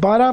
12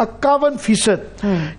51%।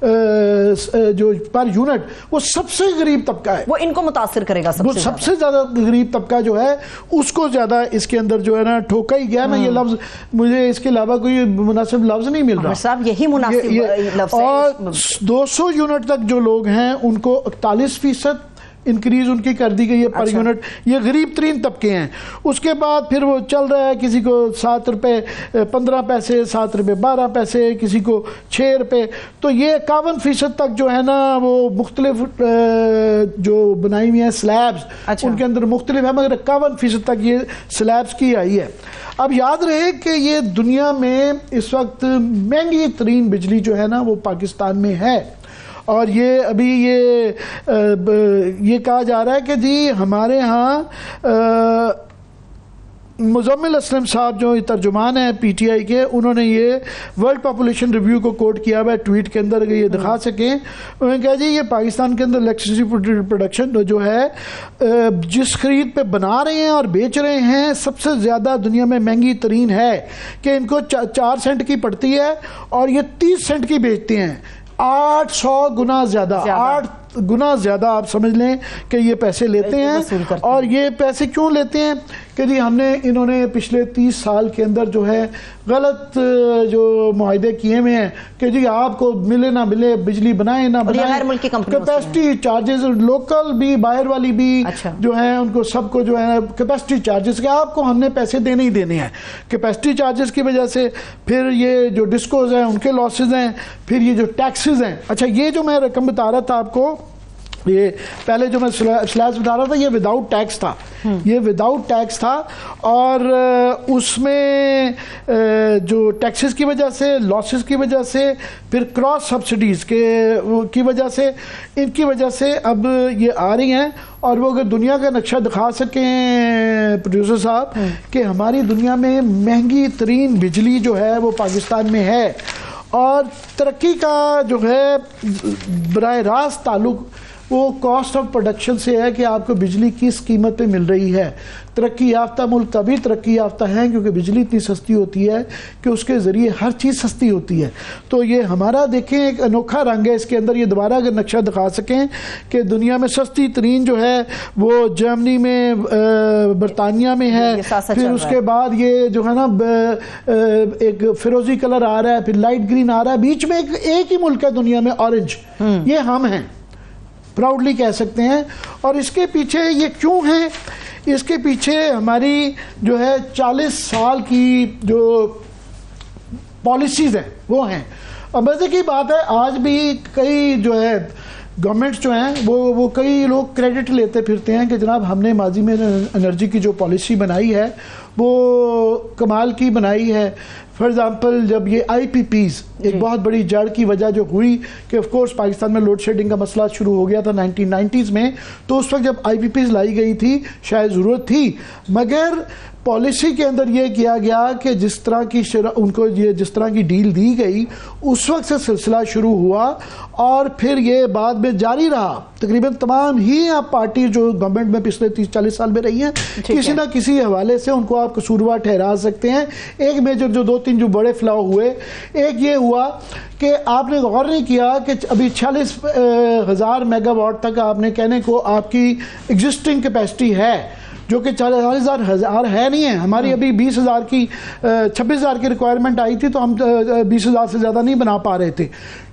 جو per unit وہ سب سے غریب طبقہ ہے، وہ ان کو متاثر کرے گا وہ سب سے زیادہ غریب طبقہ جو ہے اس کو زیادہ اس کے اندر جو ہے نا ٹھوکا ہی گیا نا. یہ لفظ مجھے اس کے علاوہ کوئی مناسب لفظ نہیں مل رہا صاحب، یہی مناسب لفظ ہے. اور 200 یونٹ تک جو لوگ ہیں ان کو 41% انکریز ان کی کر دی گئی ہے پر یونٹ. یہ غریب ترین طبقے ہیں. اس کے بعد پھر وہ چل رہا ہے کسی کو 7 روپے 15 پیسے، 7 روپے 12 پیسے، کسی کو 6 روپے. تو یہ 51% تک جو ہے نا وہ مختلف جو بنائی ہوئی ہیں سلیبز ان کے اندر مختلف ہے، مگر 51% تک یہ سلیبز کی آئی ہے. اب یاد رہے کہ یہ دنیا میں اس وقت مہنگی ترین بجلی جو ہے نا وہ پاکستان میں ہے. اور یہ ابھی یہ کہا جا رہا ہے کہ جی ہمارے ہاں مزمل اسلم صاحب جو ترجمان ہیں پی ٹی آئی کے، انہوں نے یہ ورلڈ پاپولیشن ریویو کو کوٹ کیا ہوا ہے ٹویٹ کے اندر، یہ دکھا سکیں. انہوں نے کہا جی یہ پاکستان کے اندر الیکٹریسٹی پروڈکشن جو ہے جس خرید پہ بنا رہے ہیں اور بیچ رہے ہیں سب سے زیادہ دنیا میں مہنگی ترین ہے، کہ ان کو 4 سینٹ کی پڑتی ہے اور یہ 30 سینٹ کی بیچتے ہیں. 800 گنا زیادہ 8 گنا زیادہ آپ سمجھ لیں کہ یہ پیسے لیتے ہیں. اور یہ پیسے کیوں لیتے ہیں کہ جی انہوں نے پچھلے 30 سال کے اندر جو ہے غلط جو معاہدے کیے ہوئے ہیں کہ جی آپ کو ملے نہ ملے بجلی بنائیں نہ بنائیں، کیپیسٹی چارجز لوکل بھی باہر والی بھی جو ہیں ان کو سب کو جو ہے کیپیسٹی چارجز کہ آپ کو ہم نے پیسے دینے ہی دینے ہیں. کیپیسٹی چارجز کی وجہ سے پھر یہ جو ڈسکوز ہیں ان کے لاسز ہیں، پھر یہ جو ٹیکسز ہیں. اچھا یہ جو میں رقم بتا رہا تھا آپ کو، یہ پہلے جو میں سلیبس بتا رہا تھا یہ وداؤٹ ٹیکس تھا، یہ وداؤٹ ٹیکس تھا. اور اس میں جو ٹیکسز کی وجہ سے، لاسز کی وجہ سے، پھر کراس سبسڈیز کی وجہ سے، ان کی وجہ سے اب یہ آ رہی ہیں. اور وہ اگر دنیا کا نقشہ دکھا سکیں پروڈیوسر صاحب کہ ہماری دنیا میں مہنگی ترین بجلی جو ہے وہ پاکستان میں ہے. اور ترقی کا جو ہے براہ راست تعلق وہ کاسٹ آف پروڈکشن سے ہے کہ آپ کو بجلی کس قیمت پہ مل رہی ہے. ترقی یافتہ ملک تبھی ترقی یافتہ ہیں کیونکہ بجلی اتنی سستی ہوتی ہے کہ اس کے ذریعے ہر چیز سستی ہوتی ہے. تو یہ ہمارا دیکھیں ایک انوکھا رنگ ہے اس کے اندر. یہ دوبارہ اگر نقشہ دکھا سکیں کہ دنیا میں سستی ترین جو ہے وہ جرمنی میں، برطانیہ میں ہے، پھر اس کے بعد یہ جو ہے نا ایک فیروزی کلر آ رہا ہے، پھر لائٹ گرین آ رہا ہے، بیچ میں ایک ہی ملک ہے دنیا میں اورنج، یہ ہم ہیں، پراؤڈلی کہہ سکتے ہیں. اور اس کے پیچھے یہ کیوں ہیں؟ اس کے پیچھے ہماری جو ہے 40 سال کی جو پالیسیز ہیں وہ ہیں. اور مزے کی بات ہے آج بھی کئی جو ہے گورنمنٹس جو ہیں وہ کئی لوگ کریڈٹ لیتے پھرتے ہیں کہ جناب ہم نے ماضی میں انرجی کی جو پالیسی بنائی ہے وہ کمال کی بنائی ہے. فار ایگزامپل جب یہ آئی پی پیز ایک بہت بڑی جڑ کی وجہ جو ہوئی کہ آف کورس پاکستان میں لوڈ شیڈنگ کا مسئلہ شروع ہو گیا تھا 1990s میں، تو اس وقت جب آئی پی پیز لائی گئی تھی شاید ضرورت تھی، مگر پالیسی کے اندر یہ کیا گیا کہ جس طرح کی ان کو یہ جس طرح کی ڈیل دی گئی اس وقت سے سلسلہ شروع ہوا اور پھر یہ بعد میں جاری رہا. تقریباً تمام ہی آپ پارٹی جو گورنمنٹ میں پچھلے 30-40 سال میں رہی ہیں کسی نہ کسی حوالے سے ان کو آپ قصوروار ٹھہرا سکتے ہیں. ایک میجر جو 2-3 جو بڑے فلاؤ ہوئے، ایک یہ ہوا کہ آپ نے غور نہیں کیا کہ ابھی 46,000 میگا واٹ تک آپ نے کہنے کو آپ کی ایگزسٹنگ کیپیسٹی ہے، جو کہ 40,000 ہے نہیں ہے. ہماری ابھی 20,000 کی 26,000 کی ریکوائرمنٹ آئی تھی تو ہم 20,000 سے زیادہ نہیں بنا پا رہے تھے،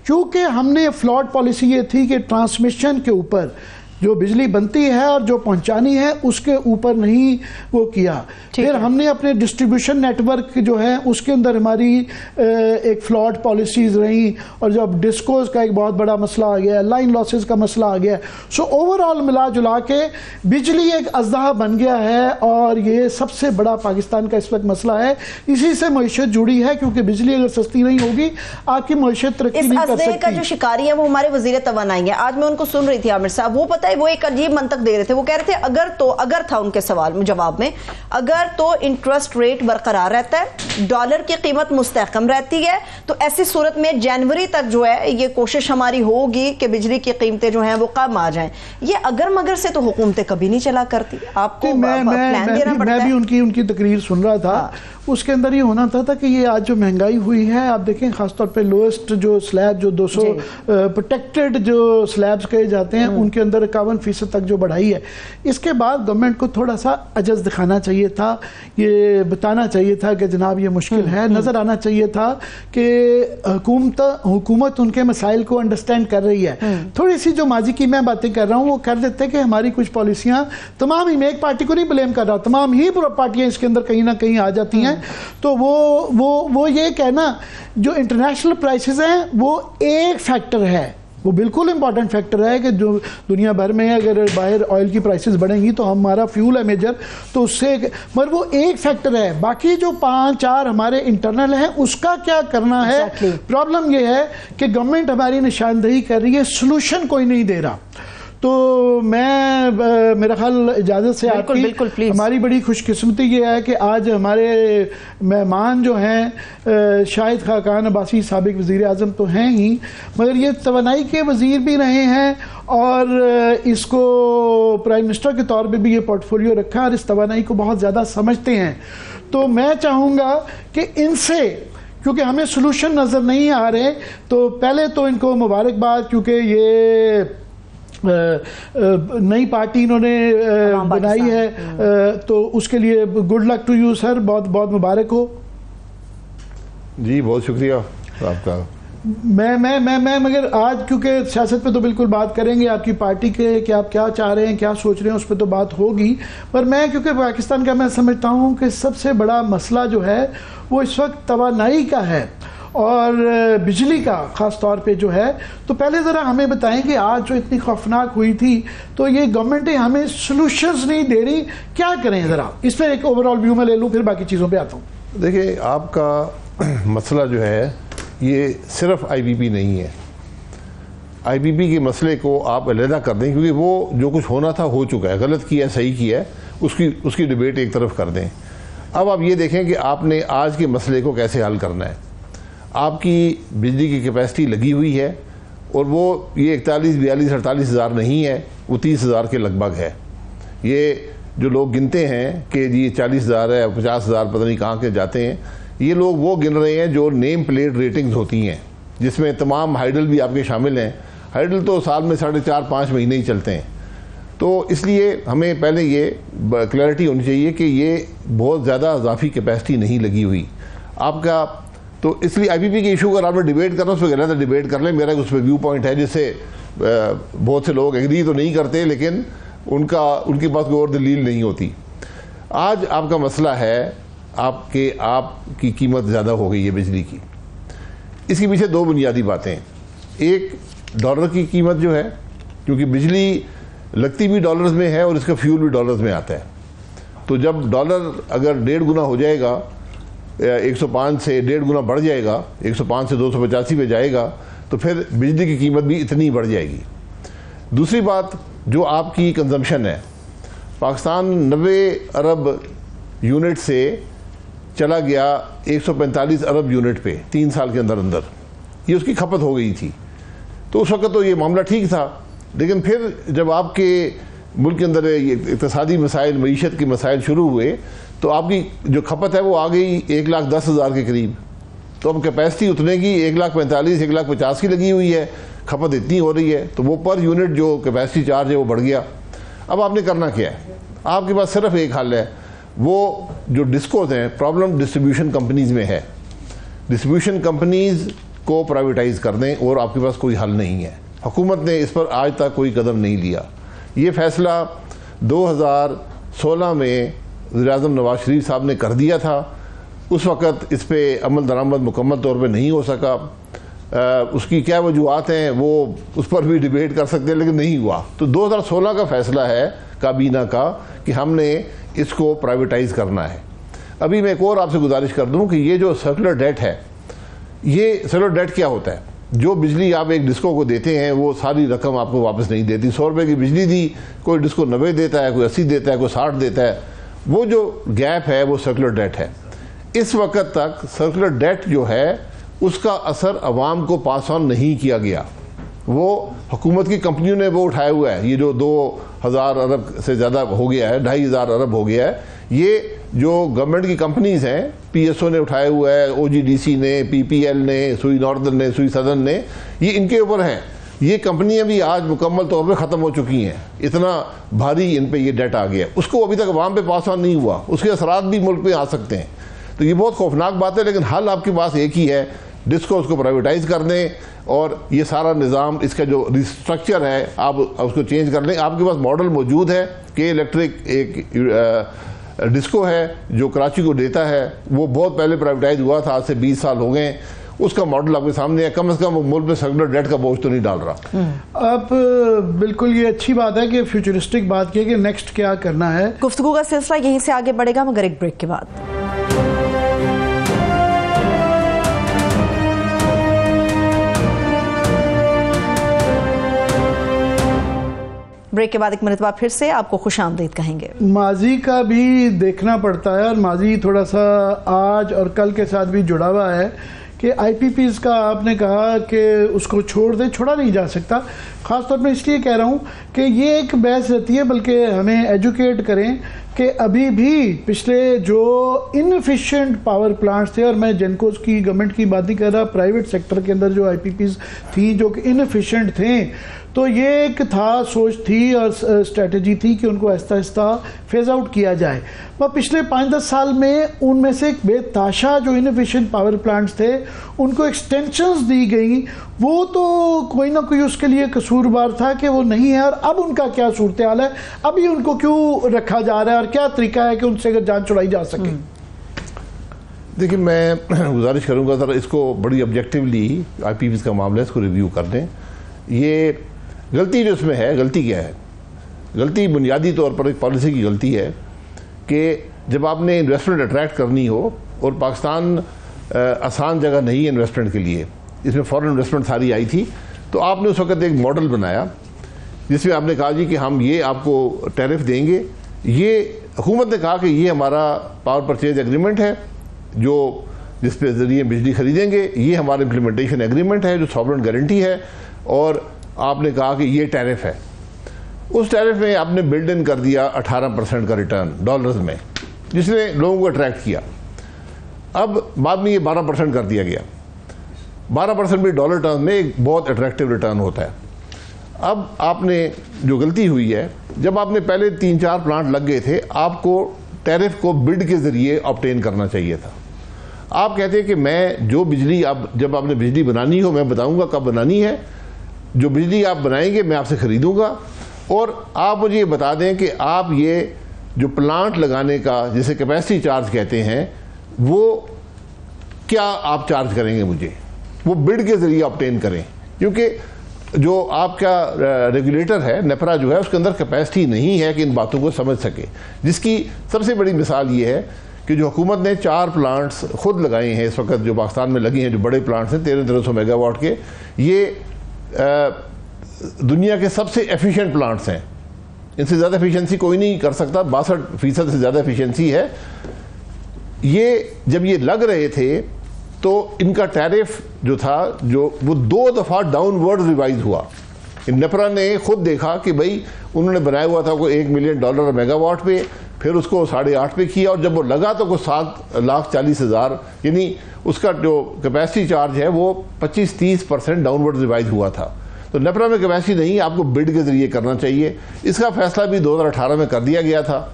کیونکہ ہم نے فلاٹ پالیسی یہ تھی کہ ٹرانسمیشن کے اوپر جو بجلی بنتی ہے اور جو پہنچانی ہے اس کے اوپر نہیں وہ کیا. پھر ہم نے اپنے ڈسٹریبیوشن نیٹ ورک جو ہے اس کے اندر ہماری ایک فلاٹ پالیسیز رہیں، اور جب ڈسکوز کا ایک بہت بڑا مسئلہ آ گیا، لائن لاسز کا مسئلہ آ گیا. سو اوور آل ملا جلا کے بجلی ایک اژدہا بن گیا ہے اور یہ سب سے بڑا پاکستان کا اس وقت مسئلہ ہے. اسی سے معیشت جڑی ہے کیونکہ بجلی اگر سستی نہیں ہوگی آپ کی معیشت ترقی نہیں کر سکتی. اس اژدہے کا جو شکاری ہے وہ ہمارے وزیر توانائی ہیں. آج میں ان کو سن رہی تھی عامر صاحب، وہ پتہ ہے وہ ایک عجیب منطق دے رہے تھے. وہ کہہ رہے تھے اگر تھا ان کے سوال میں جواب میں، اگر تو انٹرسٹ ریٹ برقرار رہتا ہے, ڈالر کی قیمت مستحکم رہتی ہے, تو ایسی صورت میں جنوری تک جو ہے یہ کوشش ہماری ہوگی کہ بجلی کی قیمتیں جو ہیں وہ کم آ جائیں. یہ اگر مگر سے تو حکومتیں کبھی نہیں چلا کرتی. آپ کو پلان دینا پڑتا ہے. میں بھی ان کی تقریر سن رہا تھا, اس کے اندر یہ ہونا تھا کہ یہ آج جو مہنگائی ہوئی ہے, آپ دیکھیں خاص طور پہ لوئسٹ جو سلیب جو 200 پروٹیکٹڈ جو سلیبز کہے جاتے ہیں ان کے اندر 51% تک جو بڑھائی ہے, اس کے بعد گورنمنٹ کو تھوڑا سا عجز دکھانا چاہیے تھا, یہ بتانا چاہیے تھا کہ جناب یہ مشکل ہے, نظر آنا چاہیے تھا کہ حکومت ان کے مسائل کو انڈرسٹینڈ کر رہی ہے. تھوڑی سی جو ماضی کی میں باتیں کر رہا ہوں وہ کر دیتے کہ ہماری کچھ پالیسیاں تمام ہی, میں ایک پارٹی کو نہیں بلیم کر رہا, تمام ہی پارٹیاں اس کے اندر کہیں نہ کہیں آ جاتی ہیں. تو وہ یہ کہنا جو انٹرنیشنل پرائسز ہیں وہ ایک فیکٹر ہے, وہ بالکل امپورٹنٹ فیکٹر ہے کہ جو دنیا بھر میں اگر باہر آئل کی پرائسز بڑھیں گی تو ہمارا فیول ہے میجر, تو اس سے مگر وہ ایک فیکٹر ہے. باقی جو 5-4 ہمارے انٹرنل ہیں اس کا کیا کرنا ہے. پرابلم یہ ہے کہ گورنمنٹ ہماری نشاندہی کر رہی ہے, سلوشن کوئی نہیں دے رہا. تو میں میرا خیال اجازت سے آپ کی, ہماری بڑی خوش قسمتی یہ ہے کہ آج ہمارے مہمان جو ہیں شاہد خاقان عباسی سابق وزیر اعظم تو ہیں ہی, مگر یہ توانائی کے وزیر بھی رہے ہیں اور اس کو پرائم منسٹر کے طور پہ بھی یہ پورٹ فولیو رکھا اور اس توانائی کو بہت زیادہ سمجھتے ہیں. تو میں چاہوں گا کہ ان سے, کیونکہ ہمیں سلوشن نظر نہیں آ رہے, تو پہلے تو ان کو مبارکباد, کیونکہ یہ نئی پارٹی انہوں نے بنائی ہے, تو اس کے لیے good luck to you sir, بہت بہت مبارک ہو. جی بہت شکریہ آپ کا. میں مگر آج کیونکہ سیاست پہ تو بالکل بات کریں گے, آپ کی پارٹی کے کہ آپ کیا چاہ رہے ہیں, کیا سوچ رہے ہیں, اس پہ تو بات ہوگی, پر میں کیونکہ پاکستان کا میں سمجھتا ہوں کہ سب سے بڑا مسئلہ جو ہے وہ اس وقت توانائی کا ہے اور بجلی کا خاص طور پہ جو ہے. تو پہلے ذرا ہمیں بتائیں کہ آج جو اتنی خوفناک ہوئی تھی, تو یہ گورنمنٹیں ہمیں سلوشنز نہیں دے رہی, کیا کریں ذرا اس پہ ایک اوور آل ویو میں لے لوں, پھر باقی چیزوں پہ آتا ہوں. دیکھیں آپ کا مسئلہ جو ہے یہ صرف آئی بی پی نہیں ہے. آئی بی پی کے مسئلے کو آپ علیحدہ کر دیں, کیونکہ وہ جو کچھ ہونا تھا ہو چکا ہے, غلط کیا ہے صحیح کیا ہے, اس کی ڈیبیٹ ایک طرف کر دیں. اب آپ یہ دیکھیں کہ آپ نے آج کے مسئلے کو کیسے حل کرنا ہے. آپ کی بجلی کی کیپیسٹی لگی ہوئی ہے اور وہ یہ 41, 42, 48 ہزار نہیں ہے, وہ 30 ہزار کے لگ بھگ ہے. یہ جو لوگ گنتے ہیں کہ یہ 40 ہزار ہے, 50 ہزار پتہ نہیں کہاں کے جاتے ہیں, یہ لوگ وہ گن رہے ہیں جو نیم پلیٹ ریٹنگز ہوتی ہیں, جس میں تمام ہائیڈل بھی آپ کے شامل ہیں. ہائیڈل تو سال میں 4.5-5 مہینے ہی چلتے ہیں. تو اس لیے ہمیں پہلے یہ کلیئرٹی ہونی چاہیے کہ یہ بہت زیادہ اضافی کیپیسٹی نہیں لگی ہوئی آپ کا. تو اس لیے آئی بی پی کے ایشو اگر آپ نے ڈیبیٹ کرنا اس پہ غلط ڈیبیٹ کر لیں, میرا اس پہ ویو پوائنٹ ہے جس سے بہت سے لوگ ایگری تو نہیں کرتے, لیکن ان کے پاس کوئی اور دلیل نہیں ہوتی. آج آپ کا مسئلہ ہے آپ کی قیمت زیادہ ہو گئی ہے بجلی کی. اس کے پیچھے 2 بنیادی باتیں. ایک ڈالر کی قیمت جو ہے, کیونکہ بجلی لگتی بھی ڈالرز میں ہے اور اس کا فیول بھی ڈالرز میں آتا ہے. تو جب ڈالر اگر 1.5 گنا ہو جائے گا, 105 سے 1.5 گنا بڑھ جائے گا, 105 سے 285 پہ جائے گا, تو پھر بجلی کی قیمت بھی اتنی بڑھ جائے گی. دوسری بات جو آپ کی کنزمپشن ہے, پاکستان 90 ارب یونٹ سے چلا گیا 145 ارب یونٹ پہ 3 سال کے اندر, یہ اس کی کھپت ہو گئی تھی. تو اس وقت تو یہ معاملہ ٹھیک تھا, لیکن پھر جب آپ کے ملک کے اندر اقتصادی مسائل, معیشت کے مسائل شروع ہوئے, تو آپ کی جو کھپت ہے وہ آ گئی 1,10,000 کے قریب. تو اب کیپیسٹی اتنے کی 1,45,000 1,50,000 کی لگی ہوئی ہے, کھپت اتنی ہو رہی ہے, تو وہ پر یونٹ جو کیپیسٹی چارج ہے وہ بڑھ گیا. اب آپ نے کرنا کیا ہے, آپ کے پاس صرف ایک حل ہے, وہ جو ڈسکوز ہیں, پرابلم ڈسٹریبیوشن کمپنیز میں ہے, ڈسٹریبیوشن کمپنیز کو پرائیویٹائز کر دیں, اور آپ کے پاس کوئی حل نہیں ہے. حکومت نے اس پر آج تک کوئی قدم نہیں لیا. یہ فیصلہ 2016 میں وزیر اعظم نواز شریف صاحب نے کر دیا تھا. اس وقت اس پہ عمل درآمد مکمل طور پہ نہیں ہو سکا. اس کی کیا وجوہات ہیں وہ اس پر بھی ڈیبیٹ کر سکتے ہیں, لیکن نہیں ہوا. تو 2016 کا فیصلہ ہے کابینہ کا کہ ہم نے اس کو پرائیویٹائز کرنا ہے. ابھی میں ایک اور آپ سے گزارش کر دوں کہ یہ جو سرکولر ڈیٹ ہے, یہ سرکولر ڈیٹ کیا ہوتا ہے؟ جو بجلی آپ ایک ڈسکو کو دیتے ہیں وہ ساری رقم آپ کو واپس نہیں دیتی. 100 روپے کی بجلی دی, کوئی ڈسکو 90 دیتا ہے, کوئی 80 دیتا ہے, کوئی 60 دیتا ہے. وہ جو گیپ ہے وہ سرکولر ڈیٹ ہے. اس وقت تک سرکولر ڈیٹ جو ہے اس کا اثر عوام کو پاس آن نہیں کیا گیا. وہ حکومت کی کمپنیوں نے وہ اٹھایا ہوا ہے. یہ جو 2000 ارب سے زیادہ ہو گیا ہے, 2500 ارب ہو گیا ہے, یہ جو گورنمنٹ کی کمپنیز ہیں, پی ایس او نے اٹھایا ہوا ہے, او جی ڈی سی نے, پی پی ایل نے, سوئی ناردرن نے, سوئی سدرن نے, یہ ان کے اوپر ہیں. یہ کمپنیاں بھی آج مکمل طور پہ ختم ہو چکی ہیں. اتنا بھاری ان پہ یہ ڈیٹ آ گیا. اس کو ابھی تک عوام پہ پاس آن نہیں ہوا. اس کے اثرات بھی ملک پہ آ سکتے ہیں. تو یہ بہت خوفناک بات ہے. لیکن حل آپ کے پاس ایک ہی ہے, ڈسکو اس کو پرائیویٹائز کر دیں اور یہ سارا نظام, اس کا جو ریسٹرکچر ہے آپ اس کو چینج کر لیں. آپ کے پاس ماڈل موجود ہے کہ الیکٹرک ایک ڈسکو ہے جو کراچی کو دیتا ہے. وہ بہت پہلے پرائیویٹائز ہوا تھا, آج سے 20 سال ہو گئے. اس کا ماڈل آپ کے سامنے ہے. کم از کم وہ ملک میں سرکولر ڈیٹ کا بوجھ تو نہیں ڈال رہا. آپ بالکل یہ اچھی بات ہے کہ فیوچرسٹک بات کی کہ نیکسٹ کیا کرنا ہے. گفتگو کا سلسلہ یہیں سے آگے بڑھے گا مگر ایک بریک کے بعد. بریک کے بعد ایک مرتبہ پھر سے آپ کو خوش آمدید کہیں گے. ماضی کا بھی دیکھنا پڑتا ہے اور ماضی تھوڑا سا آج اور کل کے ساتھ بھی جڑا ہوا ہے کہ آئی پی پیز کا آپ نے کہا کہ اس کو چھوڑ دیں, چھوڑا نہیں جا سکتا. خاص طور پہ اس لیے کہہ رہا ہوں کہ یہ ایک بحث رہتی ہے, بلکہ ہمیں ایجوکیٹ کریں کہ ابھی بھی پچھلے جو انفیشینٹ پاور پلانٹس تھے, اور میں جنکوز کی گورنمنٹ کی بات نہیں کر رہا, پرائیویٹ سیکٹر کے اندر جو آئی پی پیز تھیں جو کہ انفیشینٹ تھیں, تو یہ ایک تھا, سوچ تھی اور اسٹریٹجی تھی کہ ان کو آہستہ آہستہ فیز آؤٹ کیا جائے. وہ پچھلے 5-10 سال میں ان میں سے ایک بے تحاشا جو انفیشینٹ پاور پلانٹس تھے ان کو ایکسٹینشنز دی گئیں. وہ تو کوئی نہ کوئی اس کے لیے قصوروار تھا کہ وہ نہیں ہے. اور اب ان کا کیا صورتحال ہے, ابھی ان کو کیوں رکھا جا رہا ہے اور کیا طریقہ ہے کہ ان سے جان چھڑائی جا سکے؟ دیکھیں, میں گزارش کروں گا ذرا اس کو بڑی آبجیکٹیولی آئی پی پیز کا معاملہ اس کو ریویو کر دیں. یہ غلطی جو اس میں ہے, غلطی کیا ہے؟ غلطی بنیادی طور پر ایک پالیسی کی غلطی ہے کہ جب آپ نے انویسٹمنٹ اٹریکٹ کرنی ہو, اور پاکستان آسان جگہ نہیں ہے انویسٹمنٹ کے لیے, اس میں فورن انویسٹمنٹ ساری آئی تھی, تو آپ نے اس وقت ایک ماڈل بنایا جس میں آپ نے کہا جی کہ ہم یہ آپ کو ٹیرف دیں گے. یہ حکومت نے کہا کہ یہ ہمارا پاور پرچیز ایگریمنٹ ہے جو جس پہ ذریعے بجلی خریدیں گے, یہ ہمارا امپلیمنٹیشن ایگریمنٹ ہے جو سوورن گارنٹی ہے, اور آپ نے کہا کہ یہ ٹیرف ہے. اس ٹیرف میں آپ نے بلڈ ان کر دیا 18% کا ریٹرن ڈالرز میں, جس نے لوگوں کو اٹریکٹ کیا. اب بعد میں یہ 12% کر دیا گیا. 12% بھی ڈالر ٹرم میں ایک بہت اٹریکٹیو ریٹرن ہوتا ہے. اب آپ نے جو غلطی ہوئی ہے, جب آپ نے پہلے 3-4 پلانٹ لگ گئے تھے, آپ کو ٹیرف کو بلڈ کے ذریعے آبٹین کرنا چاہیے تھا. آپ کہتے ہیں کہ میں جو بجلی جب آپ نے بجلی بنانی ہو میں بتاؤں گا کب بنانی ہے, جو بجلی آپ بنائیں گے میں آپ سے خریدوں گا, اور آپ مجھے یہ بتا دیں کہ آپ یہ جو پلانٹ لگانے کا جسے کیپیسٹی چارج کہتے ہیں وہ کیا آپ چارج کریں گے مجھے, وہ بڈ کے ذریعے آبٹین کریں. کیونکہ جو آپ کا ریگولیٹر ہے نیپرا جو ہے اس کے اندر کیپیسٹی نہیں ہے کہ ان باتوں کو سمجھ سکے. جس کی سب سے بڑی مثال یہ ہے کہ جو حکومت نے 4 پلانٹس خود لگائے ہیں اس وقت جو پاکستان میں لگی ہیں, جو بڑے پلانٹس ہیں 1300 میگا واٹ کے, یہ دنیا کے سب سے ایفیشینٹ پلانٹس ہیں. ان سے زیادہ ایفیشنسی کوئی نہیں کر سکتا, 62% سے زیادہ ایفیشنسی ہے. یہ جب یہ لگ رہے تھے تو ان کا ٹیرف جو تھا جو وہ 2 دفعہ ڈاؤن ورڈ ریوائز ہوا. نیپرا نے خود دیکھا کہ بھائی انہوں نے بنایا ہوا تھا کوئی $1 ملین میگا واٹ پہ, پھر اس کو 8.5 پہ کیا, اور جب وہ لگا تو کوئی 7,40,000, یعنی اس کا جو کیپیسٹی چارج ہے وہ 25-30% ڈاؤن ورڈ ریوائز ہوا تھا. تو نیپرا میں کیپیسٹی نہیں, آپ کو بڈ کے ذریعے کرنا چاہیے. اس کا فیصلہ بھی 2018 میں کر دیا گیا تھا.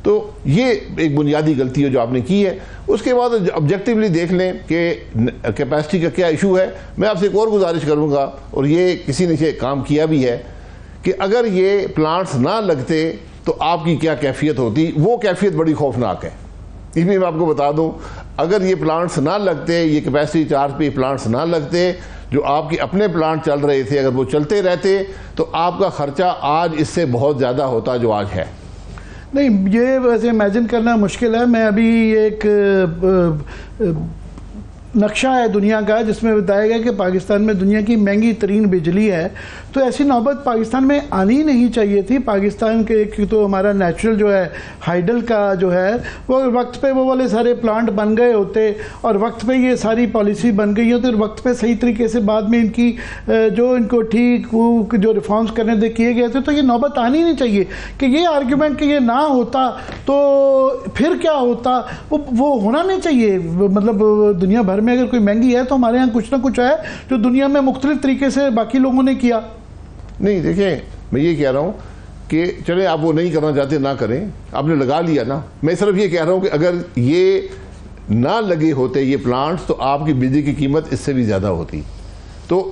تو یہ ایک بنیادی غلطی ہے جو آپ نے کی ہے. اس کے بعد آبجیکٹیولی دیکھ لیں کہ کیپیسٹی کا کیا ایشو ہے. میں آپ سے ایک اور گزارش کروں گا, اور یہ کسی نے یہ کام کیا بھی ہے, کہ اگر یہ پلانٹس نہ لگتے تو آپ کی کیا کیفیت ہوتی. وہ کیفیت بڑی خوفناک ہے. اس میں آپ کو بتا دوں, اگر یہ پلانٹس نہ لگتے, یہ کیپیسٹی چارج پہ پلانٹس نہ لگتے, جو آپ کے اپنے پلانٹ چل رہے تھے, اگر وہ چلتے رہتے تو آپ کا خرچہ آج اس سے بہت زیادہ ہوتا جو آج ہے. نہیں, یہ ویسے امیجن کرنا مشکل ہے. میں ابھی ایک نقشہ ہے دنیا کا جس میں بتایا گیا کہ پاکستان میں دنیا کی مہنگی ترین بجلی ہے، تو ایسی نوبت پاکستان میں آنی نہیں چاہیے تھی. پاکستان کے تو ہمارا نیچرل جو ہے ہائیڈل کا جو ہے وہ وقت پہ وہ والے سارے پلانٹ بن گئے ہوتے اور وقت پہ یہ ساری پالیسی بن گئی ہوتی اور وقت پہ صحیح طریقے سے بعد میں ان کی جو ان کو ٹھیک جو ریفارمز کرنے دے کیے گئے تھے. تو یہ نوبت آنی نہیں چاہیے کہ یہ آرگیومنٹ کہ یہ نہ ہوتا تو پھر کیا ہوتا، وہ ہونا نہیں چاہیے. مطلب دنیا بھر میں اگر کوئی مہنگی ہے تو ہمارے ہاں کچھ نہ کچھ ہے جو دنیا میں مختلف طریقے سے باقی لوگوں نے کیا. نہیں دیکھیں، میں یہ کہہ رہا ہوں کہ چلیں آپ وہ نہیں کرنا چاہتے نہ کریں، آپ نے لگا لیا نا. میں صرف یہ کہہ رہا ہوں کہ اگر یہ نہ لگے ہوتے یہ پلانٹس تو آپ کی بجلی کی قیمت اس سے بھی زیادہ ہوتی. تو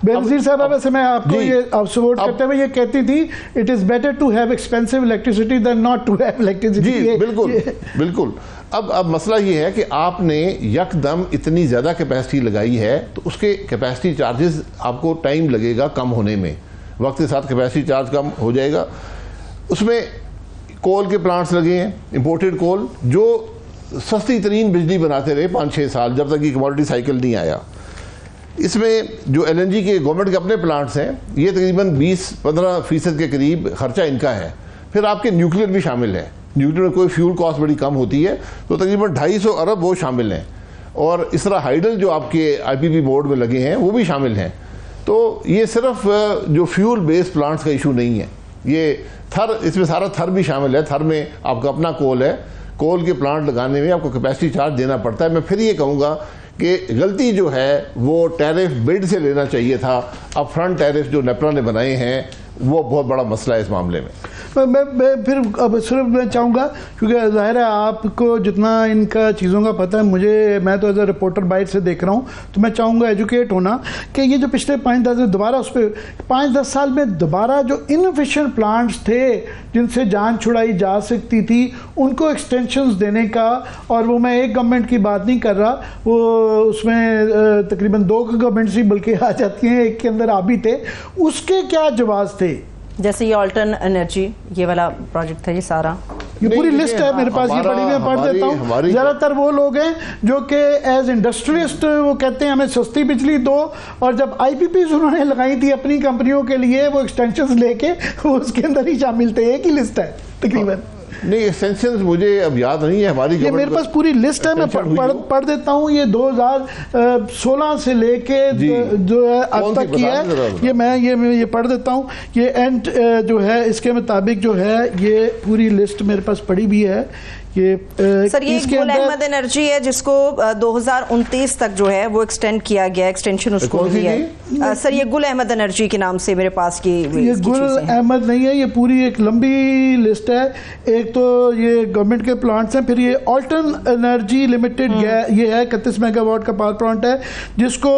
بینظیر صاحبہ ویسے میں آپ کو یہ سپورٹ کرتے ہوئے یہ کہتی تھی it is better to have expensive electricity than not to have electricity. جی بالکل بالکل. اب مسئلہ یہ ہے کہ آپ نے یک دم اتنی زیادہ کیپیسٹی لگائی ہے تو اس کے کیپیسٹی چارجز آپ کو ٹائم لگے گا کم ہونے میں، وقت کے ساتھ کیپیسٹی چارج کم ہو جائے گا. اس میں کول کے پلانٹس لگے ہیں، امپورٹڈ کول، جو سستی ترین بجلی بناتے رہے 5-6 سال جب تک یہ کموڈٹی سائیکل نہیں آیا. اس میں جو ایل این جی کے گورنمنٹ کے اپنے پلانٹس ہیں یہ تقریباً 20-15% کے قریب خرچہ ان کا ہے. پھر آپ کے نیوکلیر بھی شامل ہے، نیوکلیر میں کوئی فیول کاسٹ بڑی کم ہوتی ہے تو تقریباً 250 ارب وہ شامل ہیں. اور اس طرح ہائیڈل جو آپ کے آئی پی پی بورڈ میں لگے ہیں وہ بھی شامل ہیں. تو یہ صرف جو فیول بیس پلانٹس کا ایشو نہیں ہے، یہ تھر، اس میں سارا تھر بھی شامل ہے. تھر میں آپ کا اپنا کول ہے، کول کے پلانٹ لگانے میں آپ کو کیپیسٹی چارج دینا پڑتا ہے. میں پھر یہ کہوں گا کہ غلطی جو ہے وہ ٹیرف بڈ سے لینا چاہیے تھا. اب فرنٹ ٹیرف جو نیپرا نے بنائے ہیں وہ بہت بڑا مسئلہ ہے اس معاملے میں. میں پھر اب صرف میں چاہوں گا کیونکہ ظاہر ہے آپ کو جتنا ان کا چیزوں کا پتہ ہے، میں تو ایز اے رپورٹر باہر سے دیکھ رہا ہوں، تو میں چاہوں گا ایجوکیٹ ہونا کہ یہ جو پچھلے 5-10 دوبارہ اس پہ 5-10 سال میں دوبارہ جو انفیشینٹ پلانٹس تھے جن سے جان چھڑائی جا سکتی تھی ان کو ایکسٹینشنز دینے کا، اور وہ میں ایک گورنمنٹ کی بات نہیں کر رہا، وہ اس میں تقریباً 2 گورنمنٹس ہی بلکہ آ جاتی ہیں، ایک کے اندر آپ بھی تھے، اس کے کیا جواز تھے؟ جیسے یہ آلٹرن انرجی یہ والا پروجیکٹ تھا، یہ سارا یہ پوری لسٹ ہے میرے پاس، یہ پڑھی میں پڑھ دیتا ہوں. زیادہ تر وہ لوگ ہیں جو کہ ایز انڈسٹریلسٹ وہ کہتے ہیں ہمیں سستی بجلی دو، اور جب آئی پی پیز انہوں نے لگائی تھی اپنی کمپنیوں کے لیے وہ ایکسٹینشنز لے کے وہ اس کے اندر ہی شامل تھے. ایک ہی لسٹ ہے تقریباً. نہیں ایکسٹینشنز مجھے اب یاد نہیں ہے ہماری، یہ میرے پاس پوری لسٹ ہے، میں پڑھ دیتا ہوں. یہ 2016 سے لے کے جو ہے اب تک کی ہے، یہ پڑھ دیتا ہوں. یہ اینڈ جو ہے اس کے مطابق جو ہے یہ پوری لسٹ میرے پاس پڑی بھی ہے. سر یہ گل احمد انرجی ہے جس کو 2029 تک جو ہے وہ ایکسٹینڈ کیا گیا، ایکسٹینشن اس کو ملی ہے. سر یہ گل احمد انرجی کے نام سے میرے پاس کی، یہ گل احمد نہیں ہے، یہ پوری ایک لمبی لسٹ ہے. ایک تو یہ گورنمنٹ کے پلانٹس ہیں، پھر یہ آلٹرن انرجی لمیٹڈ یہ ہے 31 میگا واٹ کا پاور پلانٹ ہے جس کو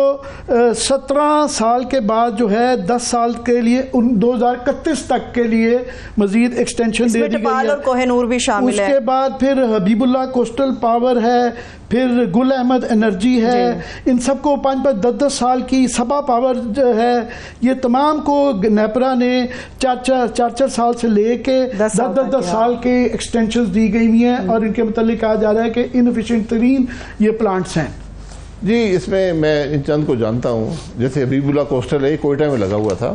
17 سال کے بعد جو ہے 10 سال کے لیے 2031 تک کے لیے مزید ایکسٹینشن دے دی گئی ہے. اور کوہ نور بھی شامل ہے. اس کے بعد پھر حبیب اللہ کوسٹل پاور ہے، پھر گل احمد انرجی ہے، ان سب کو 5-10 سال کی سبا پاور جو ہے، یہ تمام کو نیپرا نے 4 سال سے لے کے 10 سال کے ایکسٹینشنز دی گئی ہوئی ہیں، اور ان کے متعلق کہا جا رہا ہے کہ انفیشینٹ ترین یہ پلانٹس ہیں. جی اس میں ان چند کو جانتا ہوں، جیسے حبیب اللہ کوسٹل ہے، کوئٹہ میں لگا ہوا تھا،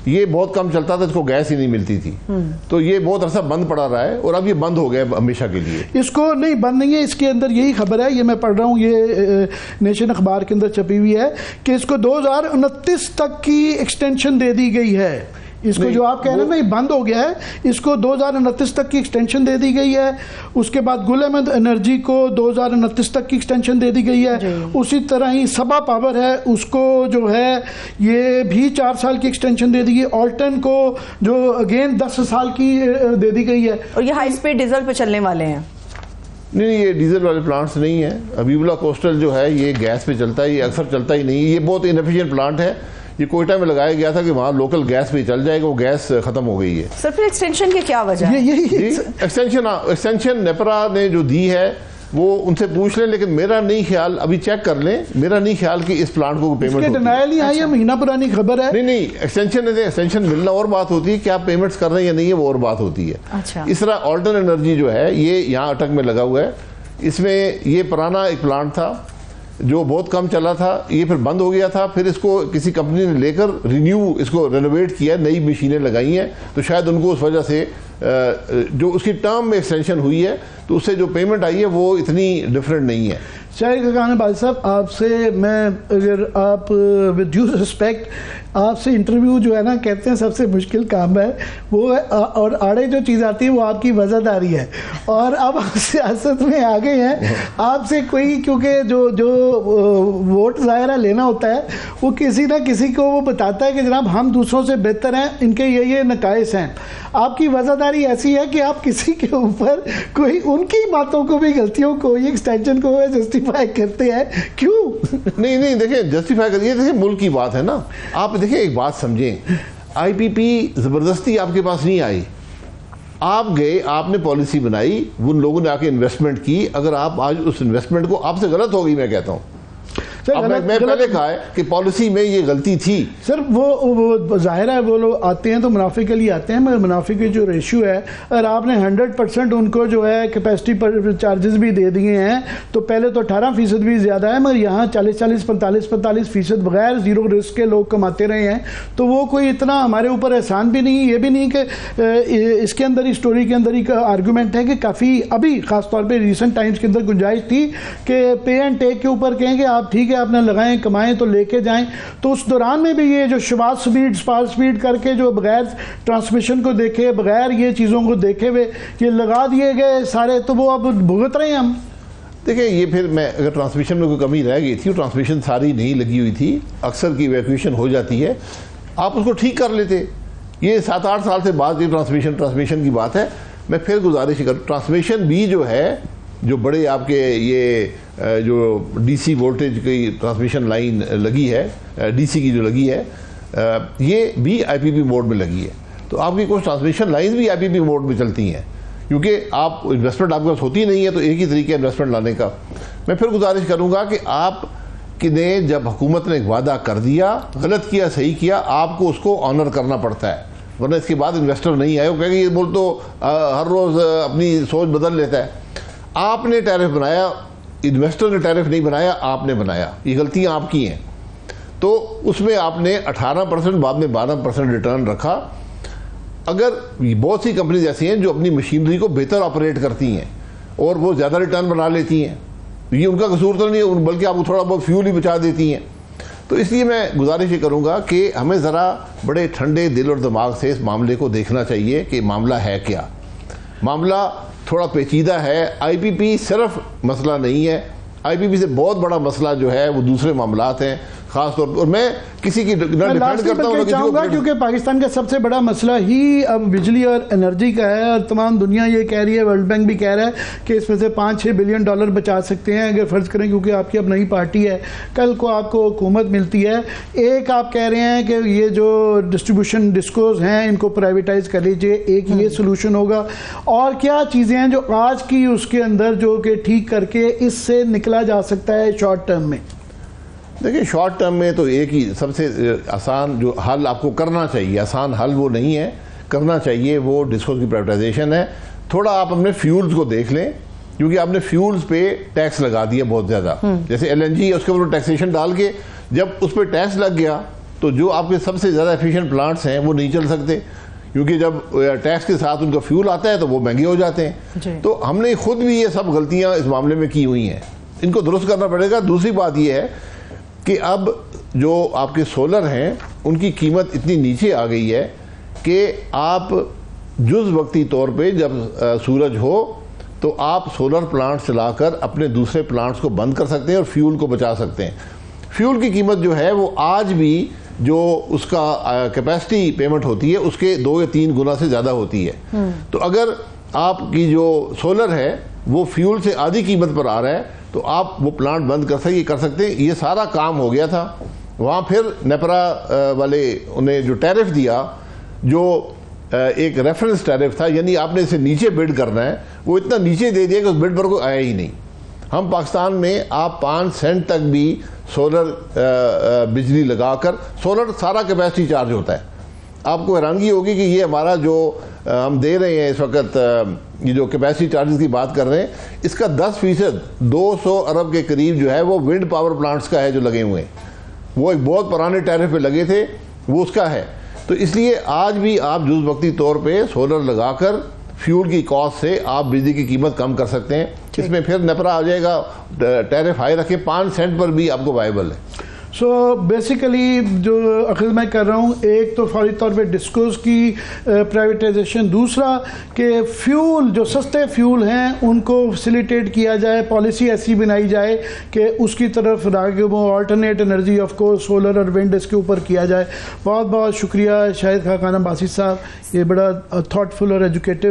یہ بہت کم چلتا تھا، اس کو گیس ہی نہیں ملتی تھی، تو یہ بہت عرصہ بند پڑا رہا ہے اور اب یہ بند ہو گیا ہمیشہ کے لیے. اس کو نہیں بند نہیں ہے، اس کے اندر یہی خبر ہے، یہ میں پڑھ رہا ہوں، یہ نیشن اخبار کے اندر چھپی ہوئی ہے کہ اس کو 2029 تک کی ایکسٹینشن دے دی گئی ہے. اس کو جو آپ کہہ رہے ہیں نا یہ بند ہو گیا ہے، اس کو 2029 تک کی ایکسٹینشن دے دی گئی ہے. اس کے بعد گل احمد انرجی کو 2029 تک کی ایکسٹینشن دے دی گئی ہے. اسی طرح ہی سبا پاور ہے، اس کو جو ہے یہ بھی 4 سال کی ایکسٹینشن دے دی گئی. آلٹن کو جو اگین 10 سال کی دے دی گئی ہے. اور یہ ہائی اسپیڈ ڈیزل پہ چلنے والے ہیں. نہیں یہ ڈیزل والے پلانٹس نہیں ہیں. حبیب اللہ کوسٹل جو ہے یہ گیس پہ چلتا ہے، یہ اکثر چلتا ہی نہیں، یہ بہت انفیشینٹ پلانٹ ہے. یہ کوئٹہ میں لگایا گیا تھا کہ وہاں لوکل گیس پہ چل جائے گا، وہ گیس ختم ہو گئی ہے. سر پھر ایکسٹینشن کی کیا وجہ ہے؟ ایکسٹینشن نیپرا نے جو دی ہے وہ ان سے پوچھ لیں، لیکن میرا نہیں خیال، ابھی چیک کر لیں، میرا نہیں خیال کہ اس پلانٹ کو پیمنٹ ہوتی ہے. ڈینائل نہیں آئی ہے، مہینہ پرانی خبر ہے. نہیں ایکسٹینشن ملنا اور بات ہوتی ہے، کیا پیمنٹس کر رہے ہیں یا نہیں ہے وہ اور بات ہوتی ہے. اس طرح آلٹرن انرجی جو ہے یہ یہاں اٹک میں لگا ہوا ہے. اس میں یہ پرانا ایک پلانٹ تھا، جو بہت کم چلا تھا یہ پھر بند ہو گیا تھا, پھر اس کو کسی کمپنی نے لے کر رینیو اس کو رینوویٹ کیا, نئی مشینیں لگائی ہیں, تو شاید ان کو اس وجہ سے جو اس کی ٹرم میں ایکسٹینشن ہوئی ہے تو اس سے جو پیمنٹ آئی ہے وہ اتنی ڈفرینٹ نہیں ہے. شاہد خاقان بھائی صاحب, آپ سے میں اگر آپ ود ڈیو ریسپیکٹ آپ سے انٹرویو جو ہے نا کہتے ہیں سب سے مشکل کام ہے وہ ہے, اور آڑے جو چیز آتی ہے وہ آپ کی وزاداری ہے, اور اب آپ سیاست میں آ گئے ہیں, آپ سے کوئی کیونکہ جو ووٹ ظاہرہ لینا ہوتا ہے وہ کسی نہ کسی کو وہ بتاتا ہے کہ جناب ہم دوسروں سے بہتر ہیں, ان کے یہ نقائص ہیں. آپ کی وزاداری ایسی ہے کہ آپ کسی کے اوپر کوئی ان کی باتوں کو بھی غلطیوں کو یہ ایکسٹینشن کو جسٹیفائی کرتے ہیں, کیوں؟ نہیں دیکھیں جسٹیفائی کریے, دیکھیں ملک کی بات ہے نا. آپ دیکھیں ایک بات سمجھیں, آئی پی پی زبردستی آپ کے پاس نہیں آئی, آپ گئے, آپ نے پالیسی بنائی, ان لوگوں نے آ کے انویسٹمنٹ کی. اگر آپ آج اس انویسٹمنٹ کو, آپ سے غلط ہوگی میں کہتا ہوں, اب میں پہلے کہا ہے کہ پالیسی میں یہ غلطی تھی. سر وہ ظاہر ہے وہ لوگ آتے ہیں تو منافع کے لیے آتے ہیں, مگر منافع کی جو ریشیو ہے, اگر آپ نے 100% ان کو جو ہے کیپیسٹی پر چارجز بھی دے دیے ہیں تو پہلے تو 18% بھی زیادہ ہے, مگر یہاں 40 45% بغیر زیرو رسک کے لوگ کماتے رہے ہیں, تو وہ کوئی اتنا ہمارے اوپر احسان بھی نہیں. یہ بھی نہیں کہ اس کے اندر اسٹوری کے اندر ایک آرگومنٹ ہے کہ کافی ابھی خاص طور پہ ریسنٹ ٹائمز کے اندر گنجائش تھی کہ پے اینڈ ٹیک کے اوپر کہیں کہ آپ ٹھیک آپ نے لگائیں کمائیں تو لے کے جائیں, تو اس دوران میں بھی یہ جو شواز سپیڈ سپار سپیڈ کر کے جو بغیر ٹرانسمیشن کو دیکھے, بغیر یہ چیزوں کو دیکھے ہوئے یہ لگا دیے گئے سارے, تو وہ اب بھگت رہے ہیں ہم. دیکھیں یہ پھر میں اگر ٹرانسمیشن میں کوئی کمی رہ گئی تھی, وہ ٹرانسمیشن ساری نہیں لگی ہوئی تھی, اکثر کی ایویکویشن ہو جاتی ہے, آپ اس کو ٹھیک کر لیتے. یہ 7-8 سال سے بعد یہ ٹرانسمیشن کی بات ہے. میں پھر گزارش کروں, ٹرانسمیشن بھی جو ہے, جو بڑے آپ کے یہ جو ڈی سی وولٹیج کی ٹرانسمیشن لائن لگی ہے, ڈی سی کی جو لگی ہے, یہ بھی آئی پی پی موڈ میں لگی ہے. تو آپ کی کچھ ٹرانسمیشن لائنز بھی آئی پی پی موڈ میں چلتی ہیں, کیونکہ آپ انویسٹمنٹ آپ کے پاس ہوتی نہیں ہے, تو ایک ہی طریقہ انویسٹمنٹ لانے کا. میں پھر گزارش کروں گا کہ آپ نے جب حکومت نے ایک وعدہ کر دیا, غلط کیا صحیح کیا, آپ کو اس کو آنر کرنا پڑتا ہے, ورنہ اس کے بعد انویسٹر نہیں آئے, وہ کہے کہ یہ ملک تو ہر روز اپنی سوچ بدل لیتا ہے. آپ نے ٹیرف بنایا, انویسٹر نے ٹیرف نہیں بنایا, آپ نے بنایا, یہ غلطیاں آپ کی ہیں. تو اس میں آپ نے 18% بعد میں 12% ریٹرن رکھا. اگر بہت سی کمپنیز ایسی ہیں جو اپنی مشینری کو بہتر آپریٹ کرتی ہیں اور وہ زیادہ ریٹرن بنا لیتی ہیں, یہ ان کا قصور تو نہیں ہے, بلکہ آپ کو تھوڑا بہت فیول ہی بچا دیتی ہیں. تو اس لیے میں گزارش یہ کروں گا کہ ہمیں ذرا بڑے ٹھنڈے دل اور دماغ سے اس معاملے کو دیکھنا چاہیے کہ معاملہ ہے کیا. معاملہ تھوڑا پیچیدہ ہے. آئی پی پی صرف مسئلہ نہیں ہے, آئی پی پی سے بہت بڑا مسئلہ جو ہے وہ دوسرے معاملات ہیں خاص طور پر. اور میں کسی کی ڈیفینڈ کرتا ہوں چاہوں گا کیونکہ پاکستان کا سب سے بڑا مسئلہ ہی اب بجلی اور انرجی کا ہے, اور تمام دنیا یہ کہہ رہی ہے, ورلڈ بینک بھی کہہ رہا ہے کہ اس میں سے $5-6 بلین بچا سکتے ہیں اگر فرض کریں, کیونکہ آپ کی اب نئی پارٹی ہے, کل کو آپ کو حکومت ملتی ہے. ایک آپ کہہ رہے ہیں کہ یہ جو ڈسٹریبیوشن ڈسکوز ہیں ان کو پرائیویٹائز کر لیجئے, ایک یہ سلوشن ہوگا. اور کیا چیزیں ہیں جو آج کی اس کے اندر جو کہ ٹھیک کر کے اس سے نکلا جا سکتا ہے شارٹ ٹرم میں؟ دیکھیں شارٹ ٹرم میں تو ایک ہی سب سے آسان جو حل آپ کو کرنا چاہیے, آسان حل وہ نہیں ہے, کرنا چاہیے وہ ڈسکوز کی پرائیویٹائزیشن ہے. تھوڑا آپ اپنے فیولز کو دیکھ لیں, کیونکہ آپ نے فیولز پہ ٹیکس لگا دیا بہت زیادہ, جیسے ایل این جی, اس کے اوپر ٹیکسیشن ڈال کے جب اس پہ ٹیکس لگ گیا تو جو آپ کے سب سے زیادہ ایفیشینٹ پلانٹس ہیں وہ نہیں چل سکتے, کیونکہ جب ٹیکس کے ساتھ ان کا فیول آتا ہے تو وہ مہنگے ہو جاتے ہیں. تو ہم نے خود بھی یہ سب غلطیاں اس معاملے میں کی ہوئی ہیں, ان کو درست کرنا پڑے گا. دوسری بات یہ ہے کہ اب جو آپ کے سولر ہیں ان کی قیمت اتنی نیچے آ گئی ہے کہ آپ جز وقتی طور پہ جب سورج ہو تو آپ سولر پلانٹ چلا کر اپنے دوسرے پلانٹس کو بند کر سکتے ہیں اور فیول کو بچا سکتے ہیں. فیول کی قیمت جو ہے وہ آج بھی جو اس کا کیپیسٹی پیمنٹ ہوتی ہے اس کے 2 یا 3 گنا سے زیادہ ہوتی ہے. تو اگر آپ کی جو سولر ہے وہ فیول سے آدھی قیمت پر آ رہا ہے تو آپ وہ پلانٹ بند کر سکتے ہیں. یہ سارا کام ہو گیا تھا. وہاں پھر نیپرا والے انہیں جو ٹیرف دیا, جو ایک ریفرنس ٹیرف تھا, یعنی آپ نے اسے نیچے بڈ کرنا ہے, وہ اتنا نیچے دے دیا کہ اس بڈ پر کوئی آیا ہی نہیں. ہم پاکستان میں آپ 5 سینٹ تک بھی سولر بجلی لگا کر, سولر سارا کیپیسٹی چارج ہوتا ہے. آپ کو حیرانگی ہوگی کہ یہ ہمارا جو ہم دے رہے ہیں اس وقت, یہ جو کیپیسٹی چارجز کی بات کر رہے ہیں, اس کا 10% 200 ارب کے قریب جو ہے وہ ونڈ پاور پلانٹس کا ہے جو لگے ہوئے ہیں. وہ ایک بہت پرانے ٹیرف پہ لگے تھے, وہ اس کا ہے. تو اس لیے آج بھی آپ جز وقتی طور پہ سولر لگا کر فیول کی کاسٹ سے آپ بجلی کی قیمت کم کر سکتے ہیں. اس میں پھر نیپرا آ جائے گا, ٹیرف ہائی رکھے 5 سینٹ پر بھی آپ کو وائبل ہے. سو بیسیکلی جو عقل میں کر رہا ہوں, ایک تو فوری طور پہ ڈسکوز کی پرائیویٹائزیشن, دوسرا کہ فیول جو سستے فیول ہیں ان کو فیسیلیٹیٹ کیا جائے, پالیسی ایسی بنائی جائے کہ اس کی طرف راغب ہو, alternate energy of course solar اور ونڈ اس کے اوپر کیا جائے. بہت بہت شکریہ شاہد خاقان عباسی صاحب, یہ بڑا تھاٹ فل اور ایجوکیٹو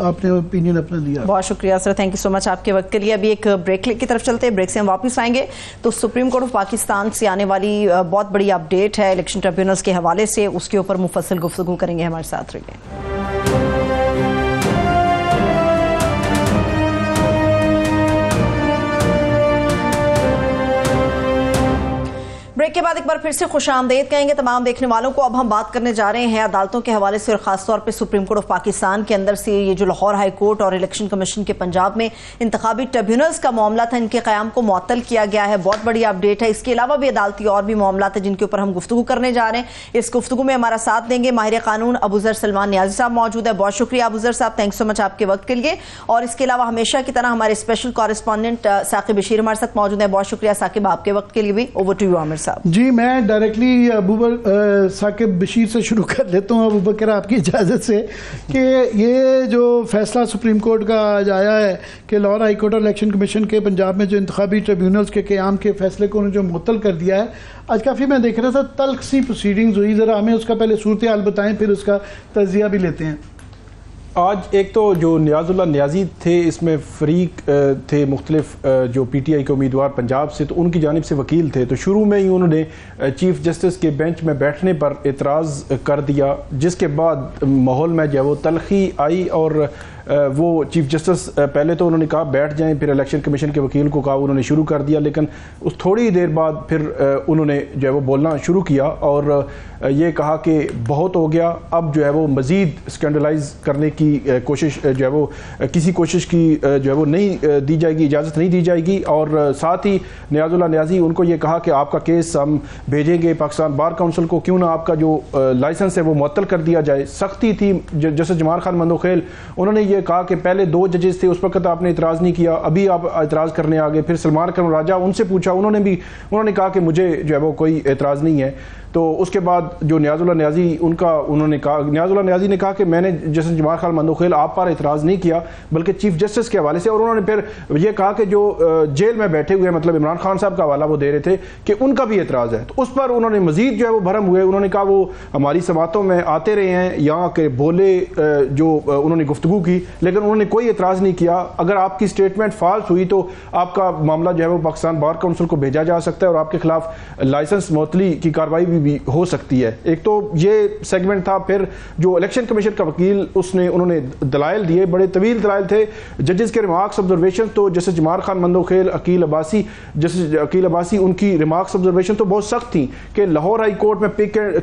آپ نے اوپینین اپنا دیا. بہت شکریہ سر, تھینک یو سو مچ آپ کے وقت کے لیے. ابھی ایک بریک کی طرف چلتے ہیں, بریک سے ہم واپس آئیں گے تو سپریم کورٹ آف پاکستان سے آنے والی بہت بڑی اپ ڈیٹ ہے الیکشن ٹریبیونلز کے حوالے سے, اس کے اوپر مفصل گفتگو کریں گے. ہمارے ساتھ رہیے. بریک کے بعد ایک بار پھر سے خوش آمدید کہیں گے تمام دیکھنے والوں کو. اب ہم بات کرنے جا رہے ہیں عدالتوں کے حوالے سے, اور خاص طور پہ سپریم کورٹ آف پاکستان کے اندر سے یہ جو لاہور ہائی کورٹ اور الیکشن کمیشن کے پنجاب میں انتخابی ٹریبیونلز کا معاملہ تھا, ان کے قیام کو معطل کیا گیا ہے. بہت بڑی اپ ڈیٹ ہے. اس کے علاوہ بھی عدالتی اور بھی معاملات ہیں جن کے اوپر ہم گفتگو کرنے جا رہے ہیں. اس گفتگو میں ہمارا ساتھ دیں گے ماہر قانون ابو ذر سلمان نیازی صاحب موجود ہے. بہت شکریہ ابو ذر صاحب, تھینک سو مچ آپ کے وقت کے لیے. اور اس کے علاوہ ہمیشہ کی طرح ہمارے اسپیشل کورسپونڈنٹ ثاقب بشیر ہمارے ساتھ موجود ہیں. بہت شکریہ ثاقب آپ کے وقت کے لیے بھی. اوور ٹو یو عامر صاحب. جی میں ڈائریکٹلی ثاقب بشیر سے شروع کر لیتا ہوں ابو بکر آپ کی اجازت سے, کہ یہ جو فیصلہ سپریم کورٹ کا آج آیا ہے کہ لاہور ہائی کورٹ اور الیکشن کمیشن کے پنجاب میں جو انتخابی ٹریبیونلز کے قیام کے فیصلے کو انہوں نے جو معطل کر دیا ہے, آج کافی میں دیکھ رہا تھا تلخ سی پروسیڈنگز ہوئی. ذرا ہمیں اس کا پہلے صورتحال بتائیں, پھر اس کا تجزیہ بھی لیتے ہیں. آج ایک تو جو نیاز اللہ نیازی تھے, اس میں فریق تھے مختلف جو پی ٹی آئی کے امیدوار پنجاب سے, تو ان کی جانب سے وکیل تھے. تو شروع میں ہی انہوں نے چیف جسٹس کے بینچ میں بیٹھنے پر اعتراض کر دیا, جس کے بعد ماحول میں جو ہے وہ تلخی آئی. اور وہ چیف جسٹس پہلے تو انہوں نے کہا بیٹھ جائیں, پھر الیکشن کمیشن کے وکیل کو کہا, انہوں نے شروع کر دیا. لیکن اس تھوڑی دیر بعد پھر انہوں نے جو ہے وہ بولنا شروع کیا اور یہ کہا کہ بہت ہو گیا, اب جو ہے وہ مزید اسکینڈلائز کرنے کی کوشش جو ہے وہ کسی کوشش کی جو ہے وہ نہیں دی جائے گی, اجازت نہیں دی جائے گی. اور ساتھ ہی نیاز اللہ نیازی ان کو یہ کہا کہ آپ کا کیس ہم بھیجیں گے پاکستان بار کونسل کو, کیوں نہ آپ کا جو لائسنس ہے وہ معطل کر دیا جائے. سختی تھی. جیسے جمال خان مندوخیل انہوں نے یہ کہا کہ پہلے 2 ججز تھے, اس وقت آپ نے اعتراض نہیں کیا, ابھی آپ اعتراض کرنے آگے. پھر سلمان کرم راجہ, ان سے پوچھا, انہوں نے کہا کہ مجھے جو ہے وہ کوئی اعتراض نہیں ہے. تو اس کے بعد جو نیاز اللہ نیازی انہوں نے کہا, نیاز اللہ نیازی نے کہا کہ میں نے جیسے جمال خان مندوخیل آپ پر اعتراض نہیں کیا بلکہ چیف جسٹس کے حوالے سے. اور انہوں نے پھر یہ کہا کہ جو جیل میں بیٹھے ہوئے مطلب عمران خان صاحب کا حوالہ وہ دے رہے تھے کہ ان کا بھی اعتراض ہے. تو اس پر انہوں نے مزید جو ہے وہ بھرم ہوئے. انہوں نے کہا وہ ہماری سماعتوں میں آتے رہے ہیں, یہاں کے بولے جو انہوں نے گفتگو کی, لیکن انہوں نے کوئی اعتراض نہیں کیا. اگر آپ کی اسٹیٹمنٹ فالس ہوئی تو آپ کا معاملہ جو ہے وہ پاکستان بار کونسل کو بھیجا جا سکتا ہے اور آپ کے خلاف لائسنس معطلی کی کارروائی بھی ہو سکتی ہے. ایک تو یہ سیگمنٹ تھا. پھر جو الیکشن کمیشن کا وکیل انہوں نے دلائل دیے, بڑے طویل دلائل تھے. ججز کے ریمارکس آبزرویشن تو جیسے جمال خان مندوخیل, عقیل عباسی ان کی ریمارکس آبزرویشن تو بہت سخت تھیں کہ لاہور ہائی کورٹ میں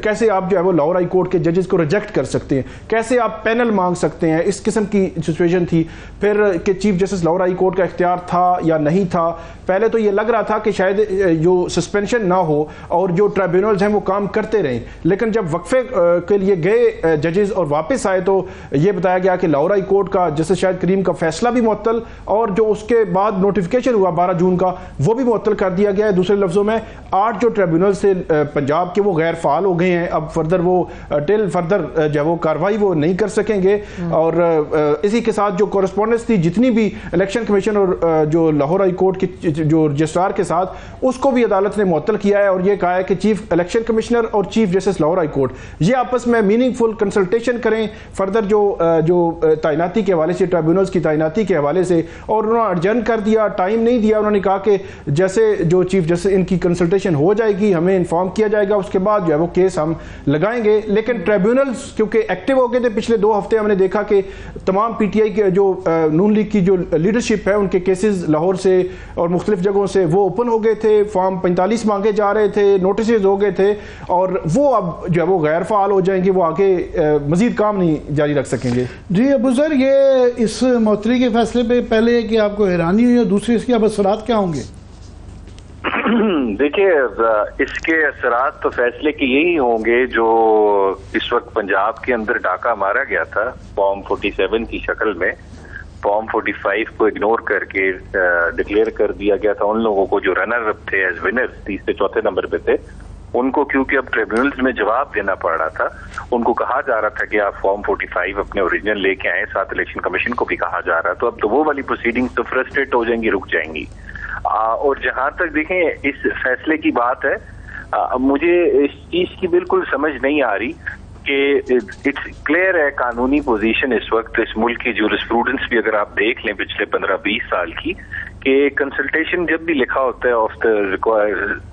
کیسے آپ جو ہے وہ لاہور ہائی کورٹ کے ججز کو ریجیکٹ کر سکتے ہیں, کیسے آپ پینل مانگ سکتے ہیں, اس قسم کی سچویشن تھی. پھر کہ chief justice Lahore high court کا اختیار تھا یا نہیں تھا. پہلے تو یہ لگ رہا تھا کہ شاید جو سسپینشن نہ ہو اور جو ٹرائبیونلز ہیں وہ کام کرتے رہیں, لیکن جب وقفے کے لیے گئے ججز اور واپس آئے تو یہ بتایا گیا کہ لاہور ہائی کورٹ کا جسٹس شاہد کریم کا فیصلہ بھی معطل, اور جو اس کے بعد نوٹیفیکیشن ہوا 12 جون کا وہ بھی معطل کر دیا گیا ہے. دوسرے لفظوں میں 8 جو ٹریبیونل سے پنجاب کے وہ غیر فعال ہو گئے ہیں. اب فردر وہ ٹل فردر جو وہ کاروائی وہ نہیں کر سکیں گے. اور اسی کے ساتھ جو کورسپونڈنس تھی جتنی بھی الیکشن کمیشن اور جو لاہور ہائی کورٹ کے جو رجسٹرار کے ساتھ, اس کو بھی عدالت نے معطل کیا ہے اور یہ کہا ہے کہ چیف الیکشن کمشنر اور chief justice Lahore high court یہ آپس میں میننگ فل کنسلٹیشن کریں فردر جو تعیناتی کے حوالے سے, ٹرائبیونلز کی تعیناتی کے حوالے سے. اور انہوں نے ارجن کر دیا, ٹائم نہیں دیا. انہوں نے کہا کہ جیسے جو چیف جسٹس ان کی کنسلٹیشن ہو جائے گی ہمیں انفارم کیا جائے گا, اس کے بعد جو ہے وہ کیس ہم لگائیں گے. لیکن ٹرائبیونلز کیونکہ ایکٹیو ہو گئے تھے پچھلے 2 ہفتے, ہم نے دیکھا کہ تمام پی ٹی آئی کے جو نون لیگ کی جو لیڈرشپ ہے ان کے کیسز لاہور سے اور مختلف جگہوں سے وہ اوپن ہو گئے تھے. فارم 45 مانگے جا رہے تھے, نوٹسز ہو گئے تھے. اور وہ اب جو ہے وہ غیر فعال ہو جائیں گے, وہ آگے مزید کام نہیں جاری رکھ سکیں گے. جی ابو ذر, یہ اس معطلی کے فیصلے پہ پہلے کہ آپ کو حیرانی ہوئی اور دوسری اس کے اب اثرات کیا ہوں گے؟ دیکھیے, اس کے اثرات تو فیصلے کے یہی ہوں گے جو اس وقت پنجاب کے اندر ڈاکہ مارا گیا تھا فارم 47 کی شکل میں. فارم 45 کو اگنور کر کے ڈکلیئر کر دیا گیا تھا ان لوگوں کو جو رنر اپ تھے ایز ونر, تیسرے چوتھے نمبر پہ تھے, ان کو کیونکہ اب ٹریبیونلز میں جواب دینا پڑ رہا تھا. ان کو کہا جا رہا تھا کہ آپ فارم 45 اپنے اوریجنل لے کے آئیں, ساتھ الیکشن کمیشن کو بھی کہا جا رہا. تو اب تو وہ والی پروسیڈنگز تو فرسٹریٹ ہو جائیں گی, رک جائیں گی. اور جہاں تک دیکھیں اس فیصلے کی بات ہے, مجھے اس چیز کی بالکل سمجھ نہیں آ رہی کہ اٹس کلیئر ہے قانونی پوزیشن اس وقت اس ملک کی جورسپروڈنس بھی اگر آپ دیکھ لیں پچھلے 15-20 سال کی, کہ کنسلٹیشن جب بھی لکھا ہوتا ہے of the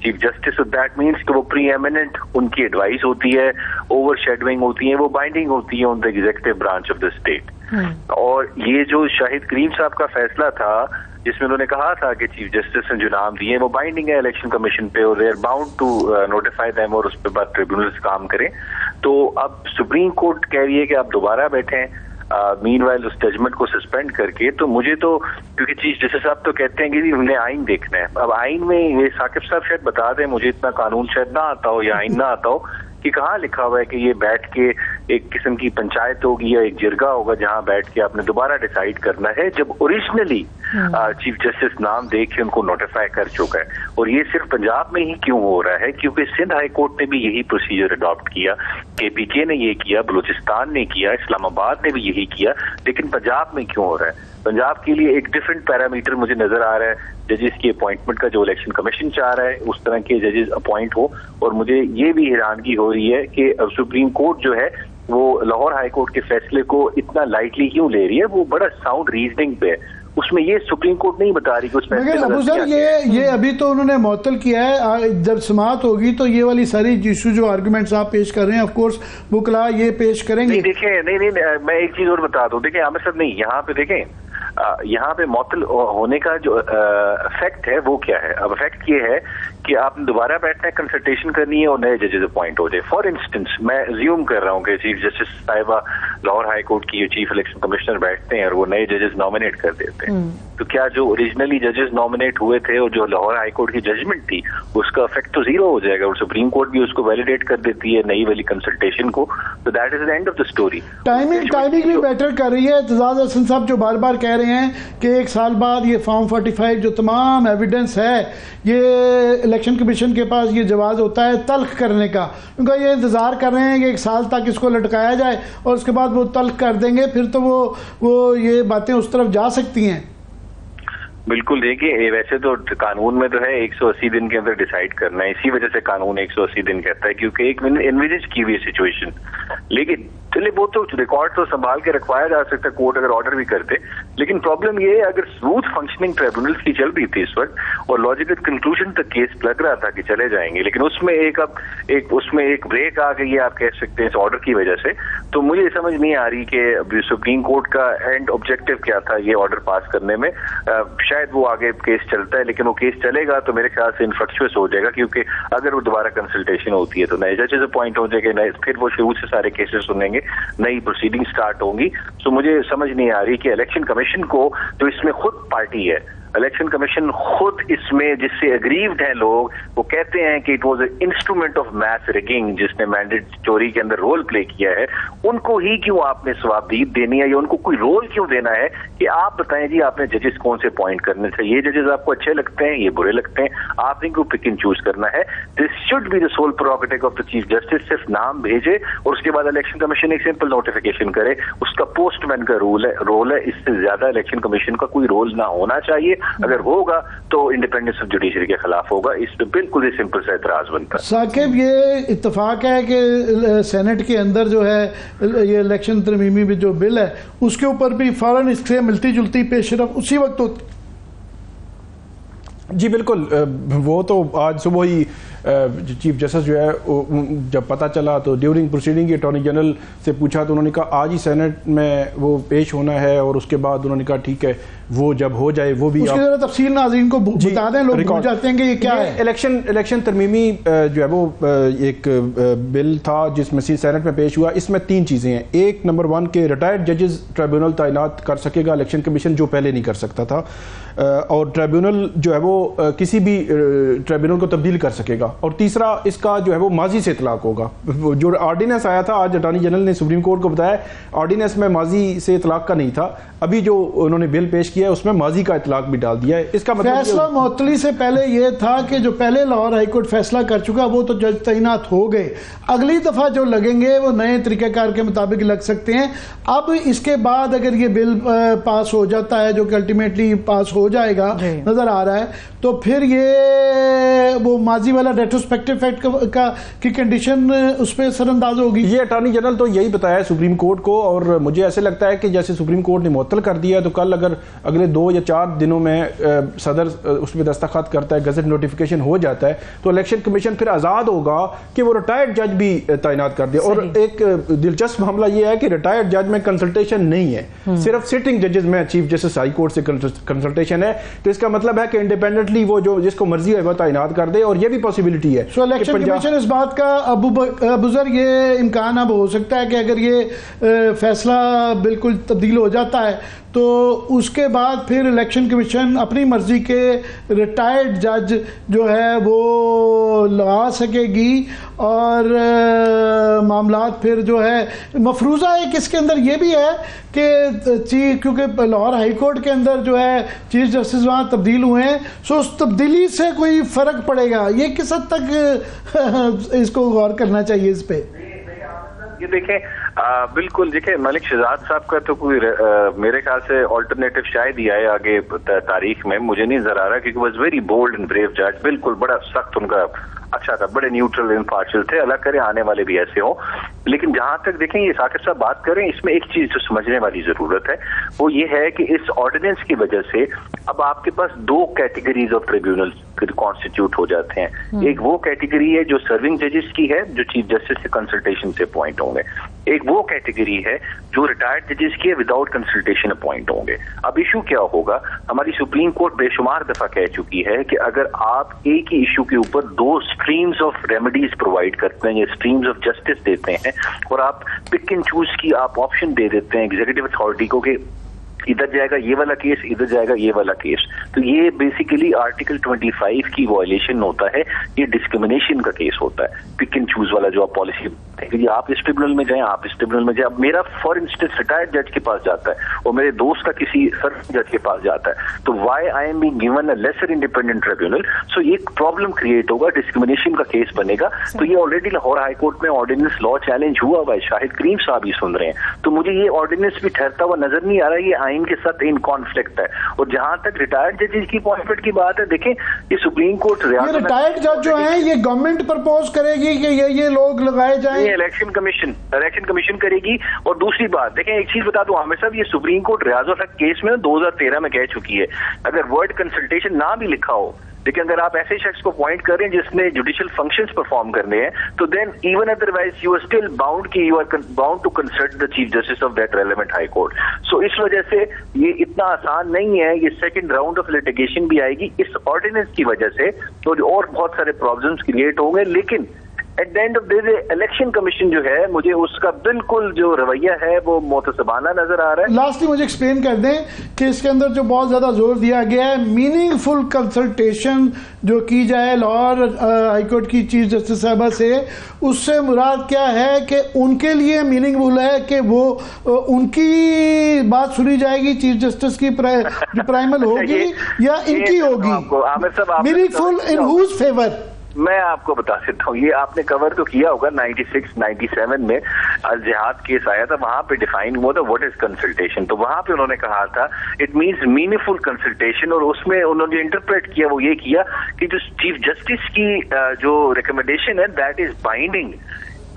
chief justice, that means کہ وہ پری ایمیننٹ ان کی ایڈوائس ہوتی ہے, اوور شیڈوئنگ ہوتی ہے, وہ بائنڈنگ ہوتی ہے on the executive branch of the state. اور یہ جو شاہد کریم صاحب کا فیصلہ تھا جس میں انہوں نے کہا تھا کہ چیف جسٹس نے جو نام دیے وہ بائنڈنگ ہے الیکشن کمیشن پہ, اور they are bound to notify them, اور اس پہ بعد ٹریبیونلز کام کریں. تو اب سپریم کورٹ کہہ رہی ہے کہ آپ دوبارہ بیٹھیں مین وائل اس ججمنٹ کو سسپینڈ کر کے. تو مجھے تو کیونکہ چیف جسٹس صاحب تو کہتے ہیں کہ جی ہم نے آئین دیکھنا ہے, اب آئین میں یہ ثاقب صاحب شاید بتا دیں, مجھے اتنا قانون شاید نہ آتا ہو یا آئین نہ آتا ہو, کہ کہاں لکھا ہوا ہے کہ یہ بیٹھ کے ایک قسم کی پنچایت ہوگی یا ایک جرگہ ہوگا جہاں بیٹھ کے آپ نے دوبارہ ڈیسائیڈ کرنا ہے, جب اوریجنلی چیف جسٹس نام دے کے ان کو نوٹیفائی کر چکا ہے. اور یہ صرف پنجاب میں ہی کیوں ہو رہا ہے, کیونکہ سندھ ہائی کورٹ نے بھی یہی پروسیجر اڈاپٹ کیا, KPK نے یہ کیا, بلوچستان نے کیا, اسلام آباد نے بھی یہی کیا, لیکن پنجاب میں کیوں ہو رہا ہے؟ پنجاب کے لیے ایک ڈفرینٹ پیرامیٹر مجھے نظر آ رہا ہے, ججز کی اپوائنٹمنٹ کا جو الیکشن کمیشن چاہ رہا ہے اس طرح کے ججز اپوائنٹ ہو. اور مجھے یہ بھی حیرانگی ہو رہی ہے کہ سپریم کورٹ جو ہے وہ لاہور ہائی کورٹ کے فیصلے کو اتنا لائٹلی کیوں لے رہی ہے. وہ بڑا ساؤنڈ ریزننگ پہ ہے, اس میں یہ سپریم کورٹ نہیں بتا رہی کہ اس میں ابو ذر یہ ابھی تو انہوں نے معطل کیا ہے, جب سماعت ہوگی تو یہ والی ساری ایشو جو آرگومنٹس آپ پیش کر رہے ہیں آف کورس وکلا یہ پیش کریں گے. دیکھیں نہیں میں ایک چیز اور بتا دوں, دیکھیں عامر صاحب نہیں, یہاں پہ دیکھیں یہاں پہ معطل ہونے کا جو افیکٹ ہے وہ کیا ہے. اب افیکٹ یہ ہے کہ آپ نے دوبارہ بیٹھنا ہے, کنسلٹیشن کرنی ہے اور نئے ججز اپوائنٹ ہو جائے. فار انسٹنس میں زیوم کر رہا ہوں کہ چیف جسٹس صاحبہ لاہور ہائی کورٹ کی چیف الیکشن کمشنر بیٹھتے ہیں اور وہ نئے ججز نامنیٹ کر دیتے ہیں, تو کیا جو اوریجنلی ججز نامنیٹ ہوئے تھے اور جو لاہور ہائی کورٹ کی ججمنٹ تھی اس کا افیکٹ تو زیرو ہو جائے گا, اور سپریم کورٹ بھی اس کو ویلیڈیٹ کر دیتی ہے نئی والی کنسلٹیشن کو. تو that is the end of the story. Timing بھی بیٹر کر رہی ہے. اعتزاز حسن صاحب جو بار بار کہہ رہے ہیں کہ 1 سال بعد یہ فارم 45 جو تمام ایویڈنس ہے یہ الیکشن کمیشن کے پاس یہ جواز ہوتا ہے تلخ کرنے کا, کیونکہ یہ انتظار کر رہے ہیں کہ 1 سال تک اس کو لٹکایا جائے اور اس کے بعد وہ تلخ کر دیں گے, پھر تو وہ یہ باتیں اس طرف جا سکتی ہیں. بالکل, دیکھیے ویسے تو قانون میں تو ہے 180 دن کے اندر ڈیسائیڈ کرنا ہے, اسی وجہ سے قانون 180 دن کہتا ہے کیونکہ ایک انویجج کی ہوئی سچویشن. لیکن چلے وہ تو ریکارڈ تو سنبھال کے رکھوایا جا سکتا ہے, کورٹ اگر آرڈر بھی کرتے, لیکن پرابلم یہ ہے اگر اسموتھ فنکشننگ ٹریبونلز کی چل رہی تھی اس وقت اور لاجیکل کنکلوژن تک کیس لگ رہا تھا کہ چلے جائیں گے, لیکن اس میں ایک بریک آ گئی ہے آپ کہہ سکتے ہیں اس آرڈر کی وجہ سے. تو مجھے سمجھ نہیں آ رہی کہ سپریم کورٹ کا اینڈ آبجیکٹو کیا تھا یہ آرڈر پاس کرنے میں. شاید وہ آگے کیس چلتا ہے, لیکن وہ کیس چلے گا تو میرے خیال سے انفرکچوس ہو جائے گا, کیونکہ اگر وہ دوبارہ کنسلٹیشن ہوتی ہے تو نئے ججز اپوائنٹ ہو جائے گے, پھر وہ شروع سے سارے کیسز سنیں گے, نئی پروسیڈنگ سٹارٹ ہوں گی. تو مجھے سمجھ نہیں آ رہی کہ الیکشن کمیشن کو جو اس میں خود پارٹی ہے, الیکشن کمیشن خود اس میں جس سے اگریوڈ ہیں لوگ, وہ کہتے ہیں کہ it was a instrument of mass rigging جس نے مینڈیٹ چوری کے اندر رول پلے کیا ہے, ان کو ہی کیوں آپ نے ثوابدید دینی ہے یا ان کو کوئی رول کیوں دینا ہے کہ آپ بتائیں جی آپ نے ججز کون سے اپوائنٹ کرنے تھے, یہ ججز آپ کو اچھے لگتے ہیں یہ برے لگتے ہیں, آپ نے کو پک اینڈ چوز کرنا ہے. This should be the sole prerogative of the chief justice. صرف نام بھیجے اور اس کے بعد الیکشن کمیشن ایک سمپل نوٹیفیکیشن کرے, اس کا پوسٹ مین کا رول ہے. اس سے زیادہ الیکشن کمیشن کا کوئی رول نہ ہونا چاہیے, اگر ہوگا تو انڈیپینڈنس آف جوڈیشری کے خلاف ہوگا. اس پہ بالکل ہی سمپل سا اعتراض بنتا ہے. ثاقب یہ اتفاق ہے کہ سینٹ کے اندر جو ہے یہ الیکشن ترمیمی بھی جو بل ہے اس کے اوپر بھی فوراً اس سے ملتی جلتی پیش رفت اسی وقت ہوتی. جی بالکل, وہ تو آج صبح ہی چیف جسٹس جو ہے جب پتہ چلا تو ڈیورنگ پروسیڈنگ اٹارنی جنرل سے پوچھا تو انہوں نے کہا آج ہی سینٹ میں وہ پیش ہونا ہے, اور اس کے بعد انہوں نے کہا ٹھیک ہے وہ جب ہو جائے وہ بھی اس کی ذرا تفصیل ناظرین کو بتا دیں, لوگ بھول جاتے ہیں کہ یہ کیا ہے. الیکشن ترمیمی جو ہے وہ ایک بل تھا جس میں سینٹ میں پیش ہوا. اس میں 3 چیزیں ہیں. ایک نمبر 1 کہ ریٹائرڈ ججز ٹریبیونل تعینات کر سکے گا الیکشن کمیشن, جو پہلے نہیں کر سکتا تھا, اور ٹریبیونل جو ہے وہ کسی بھی ٹریبیونل کو تبدیل کر سکے گا. اور تیسرا اس کا جو ہے وہ ماضی سے اطلاق ہوگا. جو آرڈیننس آیا تھا, آج اٹارنی جنرل نے سپریم کورٹ کو بتایا آرڈیننس میں ماضی سے اطلاق کا نہیں تھا, ابھی جو انہوں نے بل پیش کیا ہے اس میں ماضی کا اطلاق بھی ڈال دیا ہے. اس کا مطلب فیصلہ معطلی سے پہلے یہ تھا کہ جو پہلے لاہور ہائی کورٹ فیصلہ کر چکا وہ تو جج تعینات ہو گئے, اگلی دفعہ جو لگیں گے وہ نئے طریقہ کار کے مطابق لگ سکتے ہیں. اب اس کے بعد اگر یہ بل پاس ہو جاتا ہے, جو کہ الٹیمیٹلی پاس ہو جائے گا نظر آ رہا ہے, تو پھر یہ وہ ماضی والا ریٹروسپیکٹو ایکٹ کی کنڈیشن اس پہ سر انداز ہوگی. یہ اٹارنی جنرل تو یہی بتایا ہے سپریم کورٹ کو, اور مجھے ایسے لگتا ہے کہ جیسے سپریم کورٹ نے معطل کر دیا ہے تو کل اگر اگلے 2 یا 4 دنوں میں صدر اس میں دستخط کرتا ہے, گزٹ نوٹیفیکیشن ہو جاتا ہے, تو الیکشن کمیشن پھر آزاد ہوگا کہ وہ ریٹائرڈ جج بھی تعینات کر دے. اور ایک دلچسپ معاملہ یہ ہے کہ ریٹائرڈ جج میں کنسلٹیشن نہیں ہے, صرف سٹنگ ججز میں چیف جسٹس ہائی کورٹ سے کنسلٹیشن ہے. تو اس کا مطلب ہے کہ انڈیپینڈنٹلی وہ جو جس کو مرضی ہے وہ تعینات کر دے, اور یہ بھی پاسبلٹی ہے. سو الیکشن کمیشن اس بات کا ابوذر یہ امکان اب ہو سکتا ہے کہ اگر یہ فیصلہ بالکل تبدیل ہو جاتا ہے تو اس کے بعد پھر الیکشن کمیشن اپنی مرضی کے ریٹائرڈ جج جو ہے وہ لگا سکے گی, اور معاملات پھر جو ہے مفروضہ ایک اس کے اندر یہ بھی ہے کہ کیونکہ لاہور ہائی کورٹ کے اندر جو ہے چیف جسٹس وہاں تبدیل ہوئے ہیں, سو اس تبدیلی سے کوئی فرق پڑے گا. یہ کس حد تک اس کو غور کرنا چاہیے اس پہ؟ یہ دیکھیں بالکل, دیکھیں ملک شہزاد صاحب کا تو کوئی میرے خیال سے آلٹرنیٹو شاید ہی آئے آگے تاریخ میں, مجھے نہیں نظر آ رہا, کیونکہ was very bold and brave جج, بالکل بڑا سخت ان کا اچھا تھا, بڑے نیوٹرل امپارشل تھے, اللہ کرے آنے والے بھی ایسے ہوں. لیکن جہاں تک دیکھیں یہ ثاقب صاحب بات کریں, اس میں ایک چیز جو سمجھنے والی ضرورت ہے وہ یہ ہے کہ اس آرڈیننس کی وجہ سے اب آپ کے پاس 2 کیٹیگریز آف ٹریبیونل کانسٹیٹیوٹ ہو جاتے ہیں. ایک وہ کیٹیگری ہے جو سرونگ ججز کی ہے, جو چیف جسٹس سے کنسلٹیشن سے اپوائنٹ ہوں گے. ایک وہ کیٹیگری ہے جو ریٹائرڈ ججز کی ہے وداؤٹ کنسلٹیشن اپوائنٹ ہوں گے. اب ایشو کیا ہوگا, ہماری سپریم کورٹ بے شمار دفعہ کہہ چکی ہے کہ اگر آپ ایک ہی ایشو کے اوپر 2 اسٹریمز آف ریمیڈیز پرووائڈ کرتے ہیں یا اسٹریمز آف جسٹس دیتے ہیں, اور آپ پک اینڈ چوز کی آپ آپشن دے دیتے ہیں ایگزیکٹو اتھارٹی کو کہ ادھر جائے گا یہ والا کیس, ادھر جائے گا یہ والا کیس, تو یہ بیسیکلی آرٹیکل 25 کی وائلیشن ہوتا ہے, یہ ڈسکریمنیشن کا کیس ہوتا ہے. پک اینڈ چوز والا جو آپ پالیسی کہ آپ اس ٹریبونل میں جائیں, آپ اس ٹریبونل میں جائیں. اب میرا فار انسٹنس ریٹائرڈ جج کے پاس جاتا ہے اور میرے دوست کا کسی سرونگ جج کے پاس جاتا ہے, تو why I am being given a lesser independent tribunal. So ایک پرابلم کریٹ ہوگا, ڈسکریمنیشن کا کیس بنے گا. تو یہ آلریڈی لاہور ہائی کورٹ میں آرڈیننس لا چیلنج ہوا ہوا ہے, شاہد کریم صاحب ہی سن رہے ہیں. تو مجھے یہ آرڈیننس بھی ٹھہرتا ہوا نظر نہیں آ رہا, یہ آئین کے ساتھ ان کانفلکٹ ہے. اور جہاں تک ریٹائرڈ ججز کی اپوائنٹمنٹ کی بات ہے, دیکھیں یہ سپریم کورٹ ریٹائرڈ جج جو ہیں یہ گورنمنٹ پرپوز کرے گی کہ یہ لوگ لگائے جائیں, الیکشن کمیشن کرے گی. اور دوسری بات دیکھیں, ایک چیز بتا دوں عامر صاحب, یہ سپریم کورٹ ریاض الحق کیس میں 2013 میں کہہ چکی ہے, اگر ورڈ کنسلٹیشن نہ بھی لکھا ہو لیکن اگر آپ ایسے شخص کو اپوائنٹ کر رہے ہیں جس نے جوڈیشل فنکشنز پرفارم کرنے ہیں, تو then even otherwise you are still bound کہ you are bound to consult the chief justice of that relevant high court. So اس وجہ سے یہ اتنا آسان نہیں ہے, یہ سیکنڈ راؤنڈ آف لیٹیگیشن بھی آئے گی اس آرڈیننس کی وجہ سے, اور بہت سارے پرابلمس کریٹ ہوں گے. لیکن at the end of day election commission جو ہے, مجھے اس کا بالکل جو رویہ ہے وہ محتسبانہ نظر آ رہا ہے. لاسٹلی مجھے ایکسپلین کر دیں کہ اس کے اندر جو بہت زیادہ زور دیا گیا ہے میننگ فل کنسلٹیشن جو کی جائے لاہور ہائی کورٹ کی چیف جسٹس صاحبہ سے, اس سے مراد کیا ہے کہ ان کے لیے میننگ فل ہے کہ وہ ان کی بات سنی جائے گی چیف جسٹس کی جو پرائمل ہوگی یا ان کی ہوگی, meaningful in whose favour. میں آپ کو بتا سکتا ہوں, یہ آپ نے کور تو کیا ہوگا 96-97 میں الجہاد کیس آیا تھا, وہاں پہ ڈیفائن ہوا تھا واٹ از کنسلٹیشن. تو وہاں پہ انہوں نے کہا تھا it means meaningful consultation, اور اس میں انہوں نے انٹرپریٹ کیا وہ یہ کیا کہ جو چیف جسٹس کی جو ریکمنڈیشن ہے دیٹ از بائنڈنگ.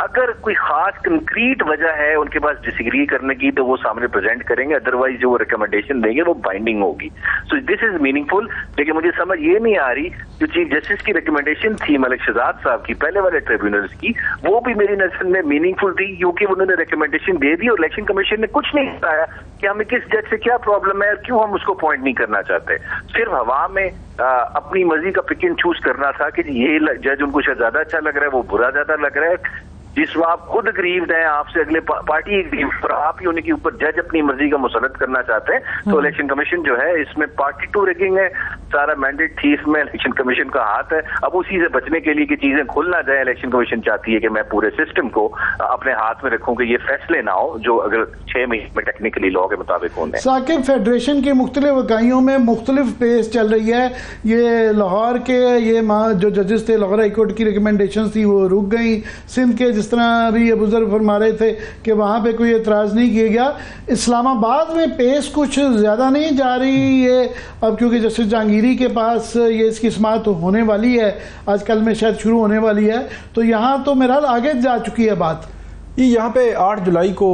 اگر کوئی خاص کنکریٹ وجہ ہے ان کے پاس ڈس ایگری کرنے کی تو وہ سامنے پریزنٹ کریں گے, ادروائز جو وہ ریکمنڈیشن دیں گے وہ بائنڈنگ ہوگی. سو دس از میننگ فل. لیکن مجھے سمجھ یہ نہیں آ رہی جو چیف جسٹس کی ریکمنڈیشن تھی ملک شہزاد صاحب کی پہلے والے ٹریبیونلز کی, وہ بھی میری نظر میں میننگ فل تھی, کیونکہ انہوں نے ریکمنڈیشن دے دی اور الیکشن کمیشن نے کچھ نہیں بتایا کہ ہمیں کس جج سے کیا پرابلم ہے اور کیوں ہم اس کو اپوائنٹ نہیں کرنا چاہتے. صرف ہوا میں اپنی مرضی کا پک اینڈ چوز کرنا تھا کہ یہ جج ان کو شاید زیادہ اچھا لگ رہا ہے, وہ برا زیادہ لگ رہا ہے. جس وہ آپ خود گریوڈ ہیں, آپ سے اگلے پارٹی گریوڈ, اور آپ ہی انہیں کے اوپر جج اپنی مرضی کا مسلط کرنا چاہتے ہیں. تو الیکشن کمیشن جو ہے اس میں پارٹی ٹو ریگنگ ہے, سارا مینڈیٹ تھی اس میں الیکشن کمیشن کا ہاتھ ہے. اب اسی سے بچنے کے لیے کہ چیزیں کھل نہ جائیں, الیکشن کمیشن چاہتی ہے کہ میں پورے سسٹم کو اپنے ہاتھ میں رکھوں کہ یہ فیصلے نہ ہو جو اگر 6 مہینے میں ٹیکنیکلی لا کے مطابق ہونے. ثاقب, فیڈریشن کی مختلف اکائیوں میں مختلف پیس چل رہی ہے. یہ لاہور کے یہ جو ججز تھے لاہور ہائی کورٹ کی ریکمنڈیشنز تھی وہ رک گئیں. سندھ کے جس طرح ابھی بزرگ فرما رہے تھے کہ وہاں پہ کوئی اعتراض نہیں کیا گیا. اسلام آباد میں پیس کچھ زیادہ نہیں جا رہی ہے اب, کیونکہ جسٹس جہانگیری کے پاس یہ اس کی سماعت ہونے والی ہے, آج کل میں شاید شروع ہونے والی ہے, تو یہاں تو میرا آگے جا چکی ہے بات. یہاں پہ 8 جولائی کو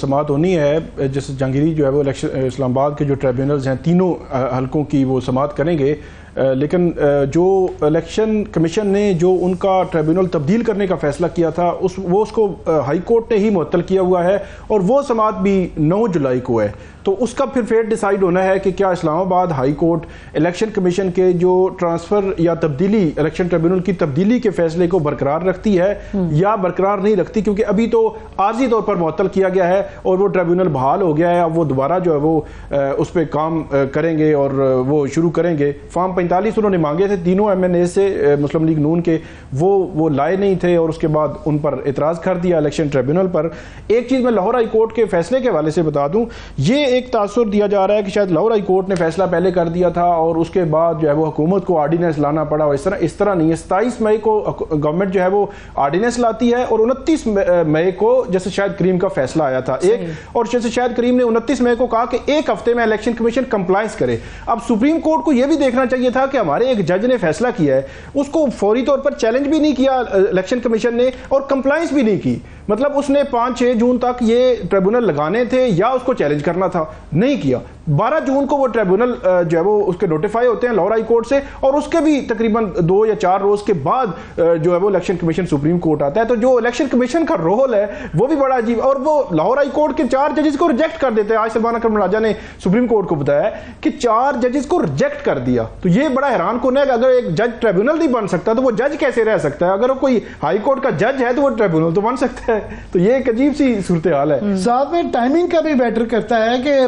سماعت ہونی ہے. جسٹس جہانگیری جو ہے وہ اسلام آباد کے جو ٹریبیونلز ہیں تینوں حلقوں کی وہ سماعت کریں گے, لیکن جو الیکشن کمیشن نے جو ان کا ٹریبیونل تبدیل کرنے کا فیصلہ کیا تھا وہ اس کو ہائی کورٹ نے ہی معطل کیا ہوا ہے, اور وہ سماعت بھی 9 جولائی کو ہے. تو اس کا پھر فیٹ ڈیسائیڈ ہونا ہے کہ کیا اسلام آباد ہائی کورٹ الیکشن کمیشن کے جو ٹرانسفر یا تبدیلی الیکشن ٹریبیونل کی تبدیلی کے فیصلے کو برقرار رکھتی ہے یا برقرار نہیں رکھتی, کیونکہ ابھی تو عارضی طور پر معطل کیا گیا ہے اور وہ ٹریبیونل بحال ہو گیا ہے. اب وہ دوبارہ جو ہے وہ اس پہ کام کریں گے اور وہ شروع کریں گے. فارم 45 انہوں نے مانگے تھے تینوں ایم این اے سے مسلم لیگ نون کے, وہ لائے نہیں تھے اور اس کے بعد ان پر اعتراض کر دیا الیکشن ٹریبیونل پر. ایک چیز میں لاہور ہائی کورٹ کے فیصلے کے حوالے سے بتا دوں, یہ ایک تاثر دیا جا رہا ہے کہ شاید لاہور ہائی کورٹ نے فیصلہ پہلے کر دیا تھا اور اس کے بعد جو ہے وہ حکومت کو آرڈیننس لانا پڑا. اس طرح نہیں ہے. 27 مئی کو گورنمنٹ جو ہے وہ آرڈیننس لاتی ہے اور 29 مئی کو جیسے شاہد کریم کا فیصلہ آیا تھا ایک, اور جیسے شاہد کریم نے 29 مئی کو کہا کہ 1 ہفتے میں الیکشن کمیشن کمپلائنس کرے. اب سپریم کورٹ کو یہ بھی دیکھنا چاہیے تھا کہ ہمارے ایک جج نے فیصلہ کیا ہے, اس کو فوری طور پر چیلنج بھی نہیں کیا الیکشن کمیشن نے اور کمپلائنس بھی نہیں کی. مطلب اس نے 5-6 جون تک یہ ٹریبیونل لگانے تھے یا اس کو چیلنج کرنا تھا, نہیں کیا. 12 جون کو وہ ٹریبیونل جو ہے وہ اس کے نوٹیفائی ہوتے ہیں لاہور ہائی کورٹ سے, اور اس کے بھی تقریباً 2 یا 4 روز کے بعد جو ہے وہ الیکشن کمیشن سپریم کورٹ آتا ہے. تو جو الیکشن کمیشن کا رول ہے وہ بھی بڑا عجیب, اور وہ لاہور ہائی کورٹ کے 4 ججز کو ریجیکٹ کر دیتے ہیں. آج سلمان اکرم راجہ نے سپریم کورٹ کو بتایا کہ 4 ججز کو ریجیکٹ کر دیا. تو یہ بڑا حیران کن ہے کہ اگر ایک جج ٹریبیونل نہیں بن سکتا تو وہ جج کیسے رہ سکتا ہے؟ اگر وہ کوئی ہائی کورٹ کا جج ہے تو وہ ٹریبیونل تو بن سکتا ہے. تو یہ ایک عجیب سی صورتحال ہے. ساتھ میں ٹائمنگ کا بھی بیٹر کرتا ہے کہ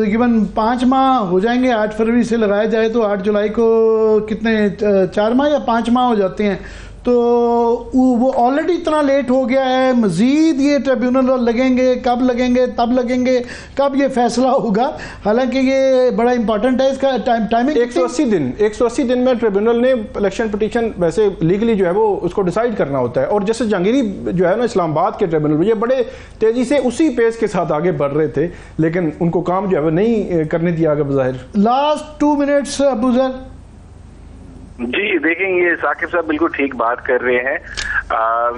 تقریباً 5 ماہ ہو جائیں گے. 8 فروری سے لگایا جائے تو 8 جولائی کو کتنے 4 ماہ یا 5 ماہ ہو جاتے ہیں. تو وہ آلریڈی اتنا لیٹ ہو گیا ہے. مزید یہ ٹریبیونل لگیں گے, کب لگیں گے, تب لگیں گے, کب یہ فیصلہ ہوگا. حالانکہ یہ بڑا امپورٹنٹ ہے اس کا ٹائمنگ. 180 دن میں ٹریبیونل نے الیکشن پٹیشن ویسے لیگلی جو ہے وہ اس کو ڈیسائیڈ کرنا ہوتا ہے. اور جیسے جہانگیری جو ہے نا اسلام آباد کے ٹریبیونل میں یہ بڑے تیزی سے اسی پیس کے ساتھ آگے بڑھ رہے تھے, لیکن ان کو کام جو ہے وہ نہیں کرنے دیا گیا بظاہر. لاسٹ 2 منٹس ابو ذر. جی دیکھیں, یہ ثاقب صاحب بالکل ٹھیک بات کر رہے ہیں.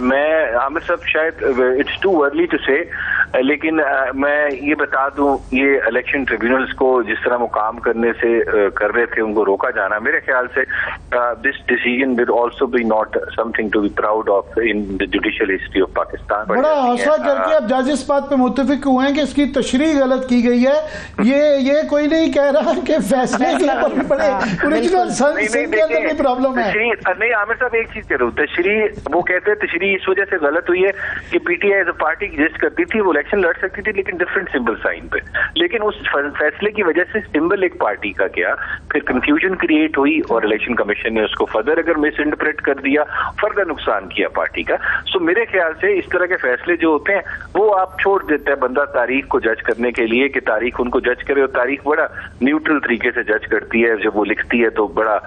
میں عامر صاحب شاید اٹس ٹو ارلی ٹو سے, لیکن میں یہ بتا دوں یہ الیکشن ٹریبیونلز کو جس طرح وہ کام کرنے سے کر رہے تھے ان کو روکا جانا میرے خیال سے this decision will also be not something to be proud of in the judicial history of Pakistan. بڑا حوصلہ کر کے اب جج اس بات پہ متفق ہوئے ہیں کہ اس کی تشریح غلط کی گئی ہے. یہ کوئی نہیں کہہ رہا کہ فیصلے کے اوپر بڑے اوریجنل سنس کے اندر بھی پرابلم ہے. نہیں عامر صاحب ایک چیز کہہ رہا ہوں, تشریح وہ کہتے ہیں تشریح اس وجہ سے غلط ہوئی ہے کہ P T I as a party exist کرتی تھی, وہ الیکشن لڑ سکتی تھی لیکن ڈفرینٹ سمبل سائن پہ. لیکن اس فیصلے کی وجہ سے سمبل ایک پارٹی کا کیا پھر کنفیوژن کریٹ ہوئی اور الیکشن کمیشن نے اس کو فردر اگر مس انٹرپریٹ کر دیا, فردر نقصان کیا پارٹی کا. سو میرے خیال سے اس طرح کے فیصلے جو ہوتے ہیں وہ آپ چھوڑ دیتا ہے بندہ تاریخ کو جج کرنے کے لیے کہ تاریخ ان کو جج کرے, اور تاریخ بڑا نیوٹرل طریقے سے جج کرتی ہے. جب وہ لکھتی ہے تو بڑا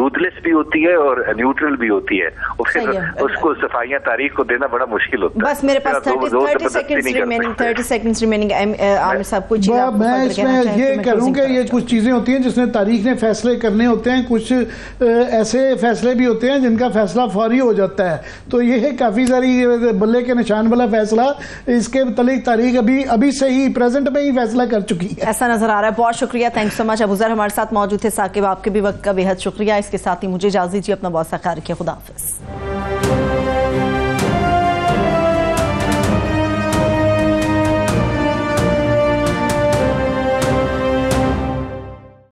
رودلیس بھی ہوتی ہے اور نیوٹرل بھی ہوتی ہے, اور پھر اس کو صفائیاں تاریخ کو دینا بڑا مشکل ہوتا ہے. بس میرے پاس 30 سیکنڈز ریمیننگ. عامر صاحب کو میں اس میں یہ کروں کہ یہ کچھ چیزیں ہوتی ہیں جس میں تاریخ نے فیصلے کرنے ہوتے ہیں, کچھ ایسے فیصلے بھی ہوتے ہیں جن کا فیصلہ فوری ہو جاتا ہے. تو یہ کافی ساری بلے کے نشان والا فیصلہ, اس کے متعلق تاریخ ابھی سے ہی پریزنٹ میں ہی فیصلہ کر چکی ہے, ایسا نظر آ رہا ہے. بہت شکریہ, تھینک سو مچ. ابو ذر ہمارے ساتھ موجود تھے. ثاقب آپ کے بھی وقت کا بے حد شکریہ. اس کے ساتھ ہی مجھے اجازت دیجیے, اپنا بہت سا خیال رکھیے. خدا حافظ.